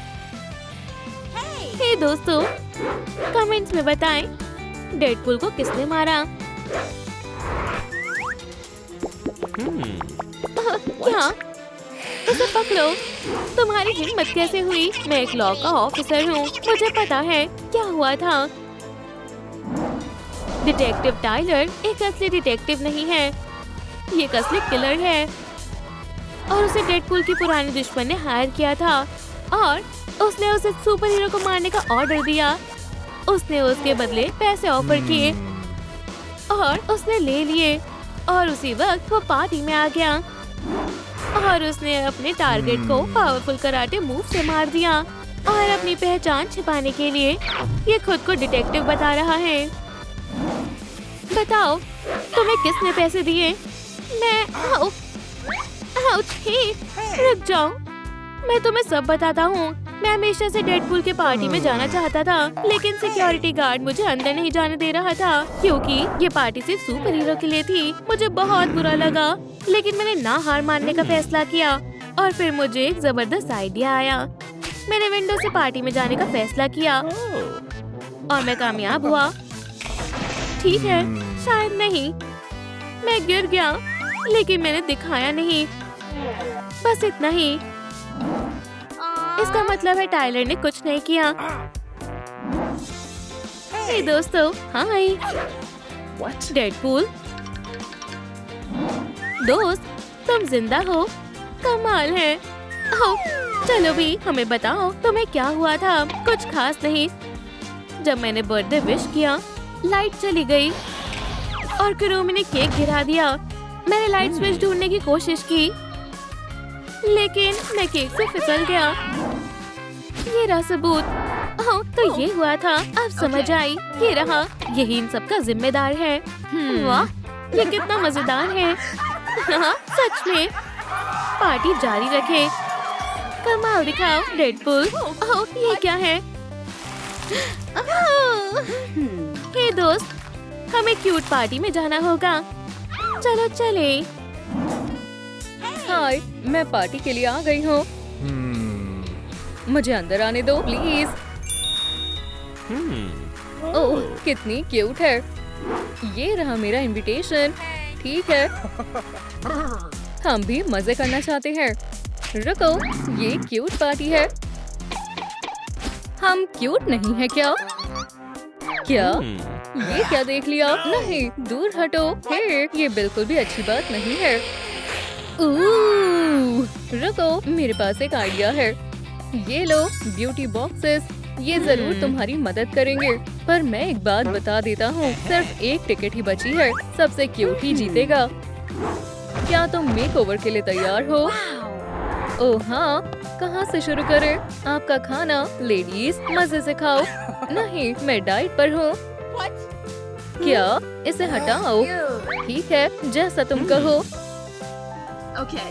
हे दोस्तों, कमेंट्स में बताएं डेडपूल को किसने मारा। क्या? इसे पकड़ो। तुम्हारी हिम्मत कैसे हुई? मैं एक लॉ का ऑफिसर हूँ। मुझे पता है क्या हुआ था। डिटेक्टिव टाइलर एक असली डिटेक्टिव नहीं है, ये एक असली किलर है और उसे डेडपूल की पुरानी दुश्मन ने हायर किया था और उसने उसे सुपर हीरो को मारने का ऑर्डर दिया। उसने उसके बदले पैसे ऑफर किए और उसने ले लिए और उसी वक्त वो पार्टी में आ गया और उसने अपने टारगेट को पावरफुल कराटे मूव से मार दिया और अपनी पहचान छिपाने के लिए ये खुद को डिटेक्टिव बता रहा है। बताओ तुम्हें किसने पैसे दिए? मैं रुक जाओ, मैं तुम्हें सब बताता हूँ। मैं हमेशा से डेडपूल के पार्टी में जाना चाहता था, लेकिन सिक्योरिटी गार्ड मुझे अंदर नहीं जाने दे रहा था क्योंकि ये पार्टी सिर्फ सुपर हीरो के लिए थी। मुझे बहुत बुरा लगा, लेकिन मैंने ना हार मानने का फैसला किया और फिर मुझे एक जबरदस्त आइडिया आया। मैंने विंडो से पार्टी में जाने का फैसला किया और मैं कामयाब हुआ। ठीक है, शायद नहीं, मैं गिर गया, लेकिन मैंने दिखाया नहीं। बस इतना ही। इसका मतलब है टाइलर ने कुछ नहीं किया। हे दोस्तों, हाय। डेडपूल दोस्त, तुम जिंदा हो? कमाल है। ओह, चलो भी हमें बताओ तुम्हें क्या हुआ था। कुछ खास नहीं। जब मैंने बर्थडे विश किया, लाइट चली गई और कुरोमी ने केक गिरा दिया। मैंने लाइट स्विच ढूंढने की कोशिश की, लेकिन मैं केक से फिसल गया। ये रहा सबूत। ओह, तो ये हुआ था। अब समझ आई। ये रहा, यही इन सब का जिम्मेदार है। वाह, ये कितना मजेदार है। हाँ, सच में। पार्टी जारी रखे। कमाल दिखाओ डेडपूल। ओह, ये क्या है? हे दोस्त, हमें क्यूट पार्टी में जाना होगा। चलो चले। हाय, मैं पार्टी के लिए आ गई हूँ। मुझे अंदर आने दो प्लीज। ओह, कितनी क्यूट है। ये रहा मेरा इनविटेशन। ठीक है, हम भी मजे करना चाहते हैं। रुको, ये क्यूट पार्टी है। हम क्यूट नहीं है क्या? क्या? ये क्या देख लिया? नहीं, दूर हटो। हे, ये बिल्कुल भी अच्छी बात नहीं है। रुको, मेरे पास एक आइडिया है। ये लो ब्यूटी बॉक्सेस। ये जरूर तुम्हारी मदद करेंगे। पर मैं एक बात बता देता हूँ, सिर्फ एक टिकट ही बची है। सबसे क्यूट ही जीतेगा। क्या तुम मेकओवर के लिए तैयार हो? ओह हाँ, कहाँ से शुरू करें? आपका खाना लेडीज मजे से खाओ। नहीं, मैं डाइट पर हूँ। क्या? इसे हटाओ। ठीक है, जैसा तुम कहो।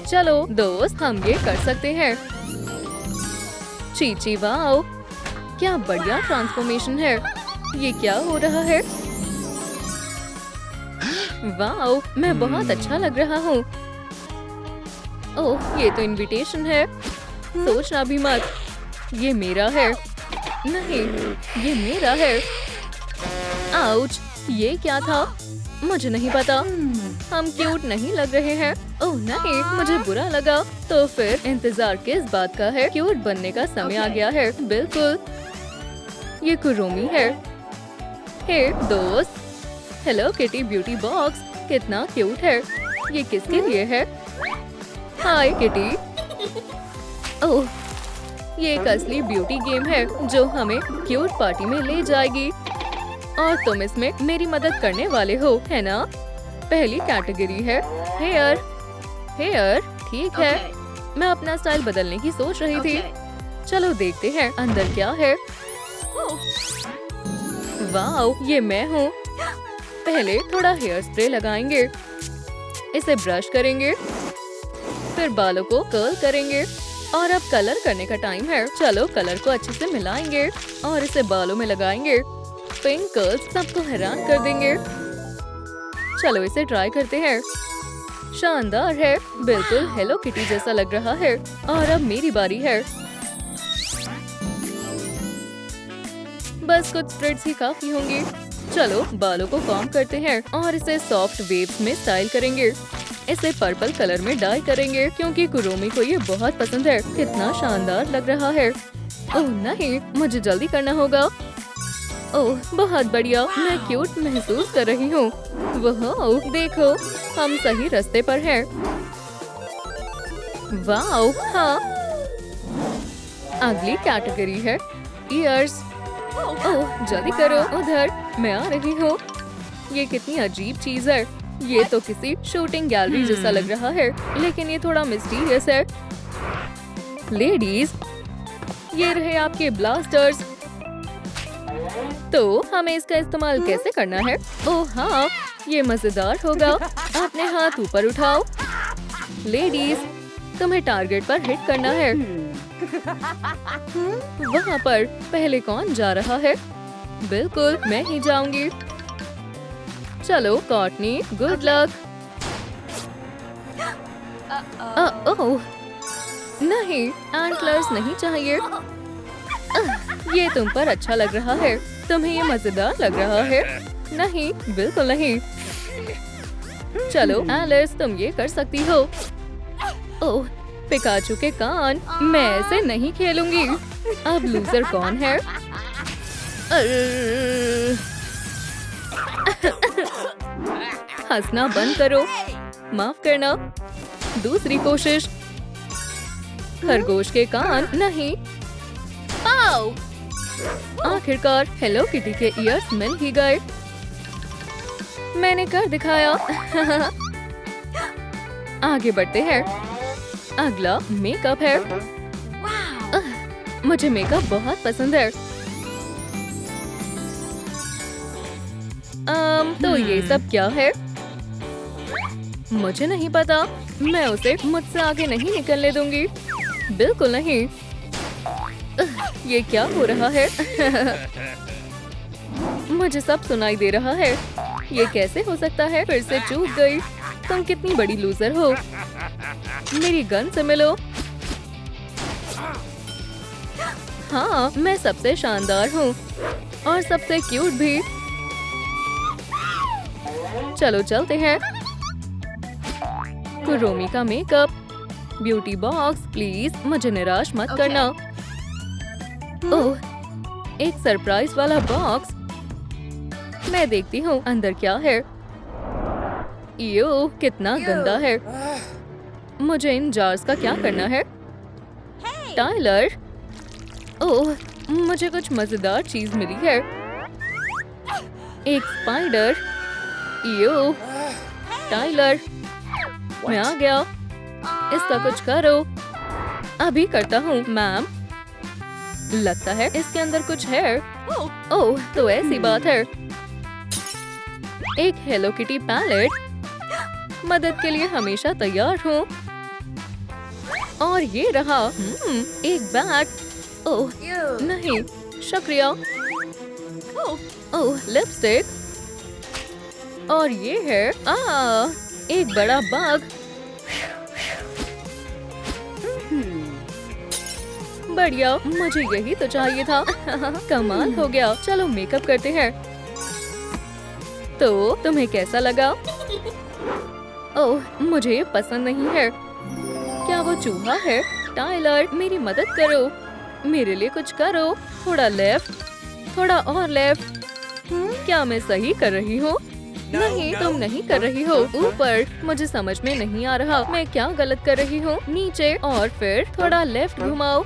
चलो दोस्त, हम ये कर सकते हैं। चीची वाओ, क्या बढ़िया ट्रांसफॉर्मेशन है। ये क्या हो रहा है? वाओ, मैं बहुत अच्छा लग रहा हूँ। ओह, ये तो इनविटेशन है। सोचना भी मत, ये मेरा है। नहीं, ये मेरा है। आउच, ये क्या था? मुझे नहीं पता। हम क्यूट नहीं लग रहे हैं। ओह नहीं, मुझे बुरा लगा। तो फिर इंतजार किस बात का है? क्यूट बनने का समय आ गया है। बिल्कुल, ये कुरोमी है। हे दोस्त, हेलो किटी ब्यूटी बॉक्स, कितना क्यूट है। ये किसके लिए है? हाय किटी। ओह, ये एक असली ब्यूटी गेम है जो हमें क्यूट पार्टी में ले जाएगी और तुम इसमें मेरी मदद करने वाले हो, है ना? पहली कैटेगरी है हेयर। हेयर, ठीक है। मैं अपना स्टाइल बदलने की सोच रही थी। चलो देखते हैं अंदर क्या है। वाओ, ये मैं हूँ। पहले थोड़ा हेयर स्प्रे लगाएंगे, इसे ब्रश करेंगे, फिर बालों को कर्ल करेंगे और अब कलर करने का टाइम है। चलो कलर को अच्छे से मिलाएंगे और इसे बालों में लगाएंगे। पिंक कर्ल्स सबको हैरान कर देंगे। चलो इसे ट्राई करते हैं। शानदार है, बिल्कुल हेलो किटी जैसा लग रहा है। और अब मेरी बारी है। बस कुछ स्प्रेड्स ही काफी होंगी। चलो बालों को कॉम्ब करते हैं और इसे सॉफ्ट वेव्स में स्टाइल करेंगे। इसे पर्पल कलर में डाई करेंगे क्योंकि कुरोमी को ये बहुत पसंद है। कितना शानदार लग रहा है। ओह नहीं, मुझे जल्दी करना होगा। ओह बहुत बढ़िया, मैं क्यूट महसूस कर रही हूँ। वाह देखो, हम सही रास्ते पर हैं। वाह हाँ, अगली कैटेगरी है ईयर्स। ओह जल्दी करो, उधर मैं आ रही हूँ। ये कितनी अजीब चीज है। ये तो किसी शूटिंग गैलरी जैसा लग रहा है, लेकिन ये थोड़ा मिस्टीरियस है। लेडीज, ये रहे आपके ब्लास्टर्स। तो हमें इसका इस्तेमाल कैसे करना है? ओह हाँ, ये मजेदार होगा। अपने हाथ ऊपर उठाओ। लेडीज, तुम्हें टारगेट पर हिट करना है। वहाँ पर पहले कौन जा रहा है? बिल्कुल मैं ही जाऊंगी। चलो कॉर्टनी, गुड लक। ओह नहीं, एंटलर्स नहीं चाहिए। ये तुम पर अच्छा लग रहा है। तुम्हें ये मजेदार लग रहा है? नहीं, बिल्कुल नहीं। चलो एलिस, तुम ये कर सकती हो। ओह, पिकाचू के कान। मैं ऐसे नहीं खेलूंगी। अब लूजर कौन है? हंसना बंद करो। माफ करना। दूसरी कोशिश। खरगोश के कान नहीं। आओ! आखिरकार हेलो किटी के ईयर्स मिल ही गए। मैंने कर दिखाया। आगे बढ़ते हैं। अगला मेकअप है। मुझे मेकअप बहुत पसंद है। तो ये सब क्या है? मुझे नहीं पता। मैं उसे मुझसे आगे नहीं निकलने दूंगी। बिल्कुल नहीं। ये क्या हो रहा है? मुझे सब सुनाई दे रहा है। ये कैसे हो सकता है? फिर से चूक गई। तुम कितनी बड़ी लूजर हो। मेरी गन से मिलो। हाँ, मैं सबसे शानदार हूँ और सबसे क्यूट भी। चलो चलते हैं। कुरोमी का मेकअप। ब्यूटी बॉक्स, प्लीज मुझे निराश मत करना। ओह, एक सरप्राइज वाला बॉक्स। मैं देखती हूँ अंदर क्या है। यो, कितना गंदा है। मुझे इन जार्स का क्या करना है? टाइलर, ओह, मुझे कुछ मजेदार चीज मिली है। एक स्पाइडर। यो, टाइलर, मैं आ गया। इसका कुछ करो। अभी करता हूँ मैम। लगता है इसके अंदर कुछ है। ओह, तो ऐसी बात है। एक हेलो किटी पैलेट। मदद के लिए हमेशा तैयार हूँ। और ये रहा। एक बैट। ओह नहीं, शुक्रिया। ओह, लिपस्टिक। और ये है एक बड़ा बाग। बढ़िया, मुझे यही तो चाहिए था। कमाल हो गया। चलो मेकअप करते हैं। तो तुम्हें कैसा लगा? ओह, मुझे ये पसंद नहीं है। क्या वो चूहा है? टाइलर, मेरी मदद करो। मेरे लिए कुछ करो। थोड़ा लेफ्ट, थोड़ा और लेफ्ट। क्या मैं सही कर रही हूँ? नहीं, तुम नहीं कर रही हो। ऊपर, मुझे समझ में नहीं आ रहा मैं क्या गलत कर रही हूँ। नीचे और फिर थोड़ा लेफ्ट घुमाओ।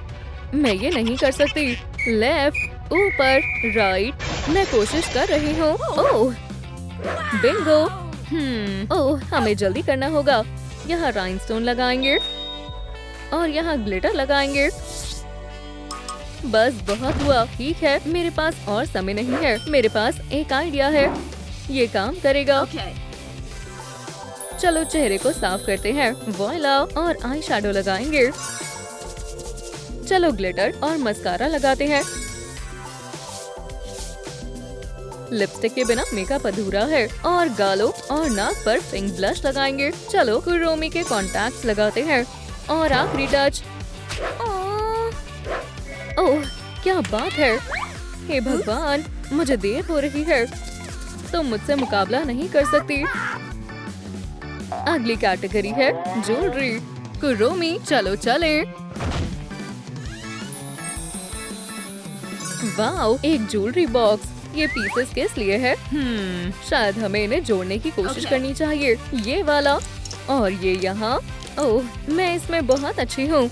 मैं ये नहीं कर सकती। लेफ्ट, ऊपर, राइट। मैं कोशिश कर रही हूँ। ओह, बिंगो। ओह, हमें जल्दी करना होगा। यहाँ राइनस्टोन लगाएंगे और यहाँ ग्लिटर लगाएंगे। बस बहुत हुआ। ठीक है, मेरे पास और समय नहीं है। मेरे पास एक आइडिया है। ये काम करेगा। चलो चेहरे को साफ करते हैं। वॉइला, और आई शैडो लगाएंगे। चलो ग्लिटर और मस्कारा लगाते हैं। लिपस्टिक के बिना मेकअप अधूरा है। और गालों और नाक पर पिंक ब्लश लगाएंगे। चलो कुरोमी के कॉन्टैक्ट्स लगाते हैं। और आखिरी टच। ओह, क्या बात है। हे भगवान, मुझे देर हो रही है। तुम मुझसे मुकाबला नहीं कर सकती। अगली कैटेगरी है ज्वेलरी। कुरोमी, चलो चले। वाओ, एक ज्वेलरी बॉक्स। ये पीसेस किस लिए है? शायद हमें इन्हें जोड़ने की कोशिश करनी चाहिए। ये वाला और ये यहाँ। ओह, मैं इसमें बहुत अच्छी हूँ।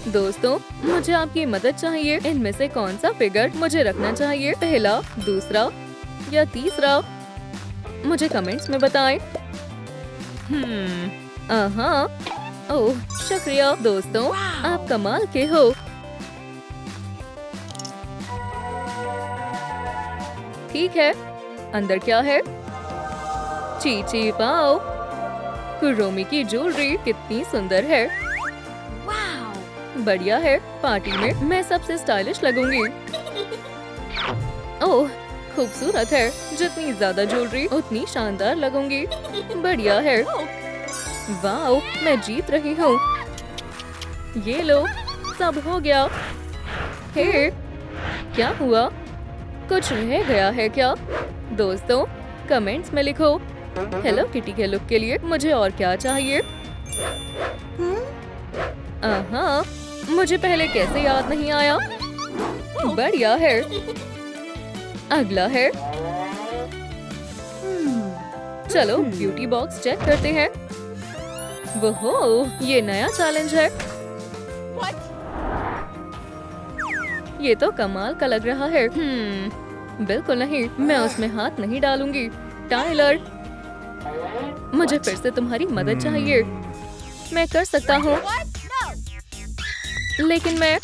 दोस्तों, मुझे आपकी मदद चाहिए। इनमें से कौन सा फिगर मुझे रखना चाहिए? पहला, दूसरा या तीसरा? मुझे कमेंट्स में बताएं। ओह, शुक्रिया दोस्तों, आप कमाल के हो। ठीक है, अंदर क्या है? चीची पाओ। कुरोमी की ज्वेलरी कितनी सुंदर है। बढ़िया है, पार्टी में मैं सबसे स्टाइलिश लगूंगी। ओह, खूबसूरत है। जितनी ज्यादा ज्वेलरी उतनी शानदार लगूंगी। बढ़िया है। वाओ, मैं जीत रही हूँ। ये लो, सब हो गया। हे, क्या हुआ? कुछ रह गया है क्या? दोस्तों, कमेंट्स में लिखो। हेलो किटी के लुक के लिए मुझे और क्या चाहिए? हाँ, मुझे पहले कैसे याद नहीं आया? बढ़िया है। अगला है। चलो ब्यूटी बॉक्स चेक करते हैं। वो ये नया चैलेंज है। ये तो कमाल का लग रहा है। बिल्कुल नहीं, मैं उसमें हाथ नहीं डालूंगी। टाइलर, मुझे फिर से तुम्हारी मदद चाहिए। मैं कर सकता हूँ, लेकिन मैं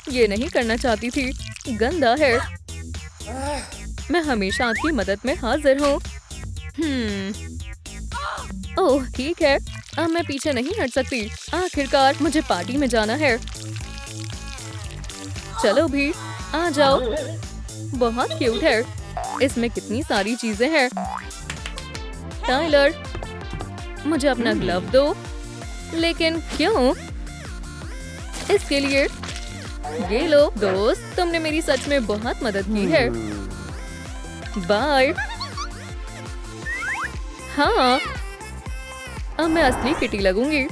ये नहीं करना चाहती थी। गंदा है। मैं हमेशा आपकी मदद में हाजिर हूँ। ओह, ठीक है। अब मैं पीछे नहीं हट सकती। आखिरकार मुझे पार्टी में जाना है। चलो भी, आ जाओ। बहुत क्यूट है। इसमें कितनी सारी चीजें हैं। टाइलर, मुझे अपना ग्लव दो। लेकिन क्यों? इसके लिए ये लो। दोस्त, तुमने मेरी सच में बहुत मदद की है। बाय। हाँ, अब मैं असली किटी लगूंगी।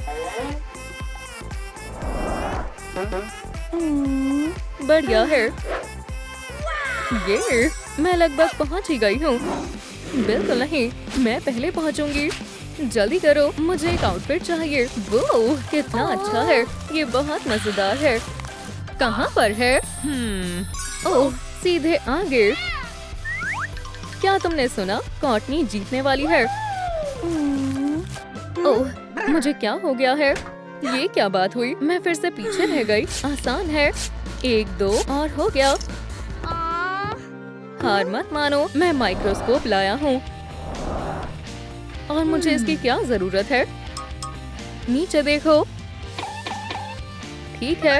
बढ़िया है। ये मैं लगभग पहुंच ही गई हूँ। बिल्कुल नहीं, मैं पहले पहुंचूंगी। जल्दी करो, मुझे एक आउटफिट चाहिए। वो कितना अच्छा है। ये बहुत मजेदार है। कहाँ पर है? ओह, सीधे आगे। क्या तुमने सुना? कॉटनी जीतने वाली है। ओह, मुझे क्या हो गया है? ये क्या बात हुई? मैं फिर से पीछे रह गई। आसान है। 1 2 और हो गया। हार मत मानो, मैं माइक्रोस्कोप लाया हूँ। और मुझे इसकी क्या जरूरत है? नीचे देखो। ठीक है।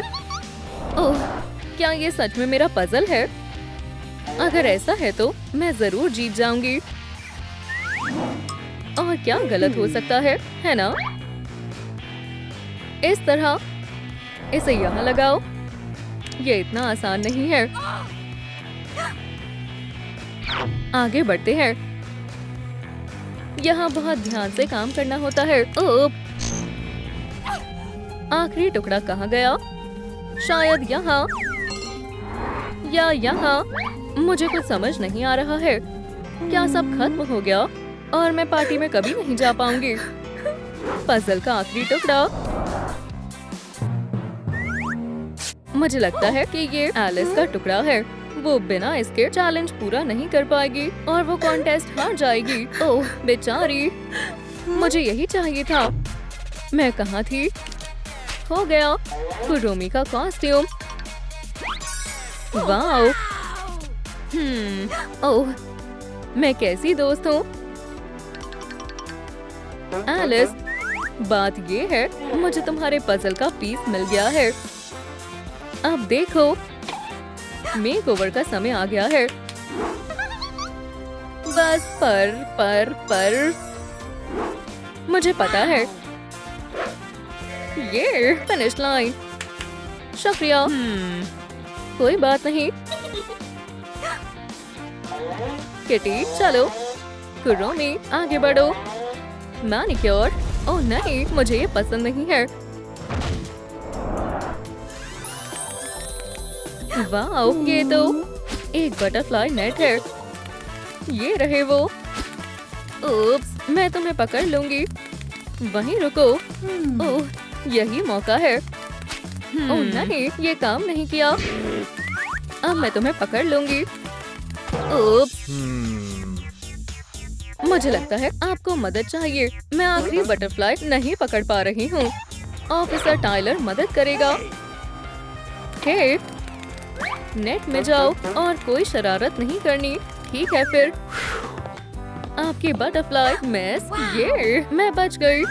ओह, क्या ये सच में मेरा पजल है? अगर ऐसा है तो मैं जरूर जीत जाऊंगी। और क्या गलत हो सकता है ना? इस तरह इसे यहाँ लगाओ। ये इतना आसान नहीं है। आगे बढ़ते हैं। यहाँ बहुत ध्यान से काम करना होता है। ओप! आखिरी टुकड़ा कहाँ गया? शायद यहाँ या यहाँ। मुझे कुछ समझ नहीं आ रहा है। क्या सब खत्म हो गया और मैं पार्टी में कभी नहीं जा पाऊंगी? पजल का आखिरी टुकड़ा। मुझे लगता है कि ये एलिस का टुकड़ा है। वो बिना इसके चैलेंज पूरा नहीं कर पाएगी और वो कॉन्टेस्ट हार जाएगी। ओह बेचारी, मुझे यही चाहिए था। मैं कहाँ थी? हो गया। कुरोमी का कॉस्ट्यूम। वाओ। ओह, मैं कैसी दोस्त हूँ? एलिस, बात ये है, मुझे तुम्हारे पजल का पीस मिल गया है। अब देखो, मेकओवर का समय आ गया है। बस पर मुझे पता है। ये फिनिश लाइन। शुक्रिया। कोई बात नहीं। किटी, चलो। कुरोमी, आगे बढ़ो। मैनिक्योर। ओह नहीं, मुझे ये पसंद नहीं है। वाओ, ये तो एक बटरफ्लाई नेट है। ये रहे वो। उप्स, मैं तुम्हें पकड़ लूंगी। वहीं रुको। ओह, यही मौका है। ओह नहीं, ये काम नहीं किया। अब मैं तुम्हें पकड़ लूंगी। उप्स, मुझे लगता है आपको मदद चाहिए। मैं आखिरी बटरफ्लाई नहीं पकड़ पा रही हूँ। ऑफिसर टाइलर मदद करेगा। हे, नेट में जाओ और कोई शरारत नहीं करनी। ठीक है फिर। आपकी बटरफ्लाई मिस। ये मैं बच गई।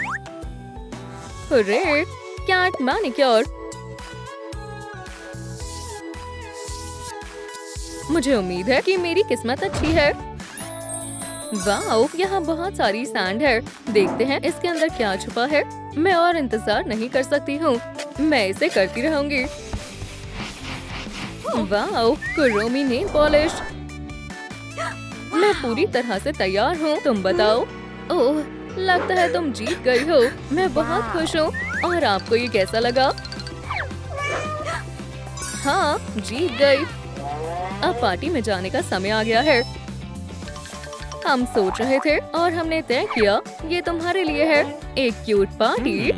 Hurray, cat manicure. मुझे उम्मीद है कि मेरी किस्मत अच्छी है। वाओ, यहाँ बहुत सारी सैंड है। देखते हैं इसके अंदर क्या छुपा है। मैं और इंतजार नहीं कर सकती हूँ। मैं इसे करती रहूंगी। Wow, Kuromi nail polish. मैं पूरी तरह से तैयार हूँ। तुम बताओ। ओह, लगता है तुम जीत गई हो। मैं बहुत खुश हूँ। और आपको ये कैसा लगा? हाँ, जीत गई। अब पार्टी में जाने का समय आ गया है। हम सोच रहे थे और हमने तय किया ये तुम्हारे लिए है। एक क्यूट पार्टी।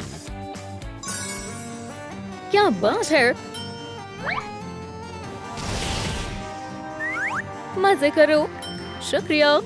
क्या बात है। मजे करो। शुक्रिया।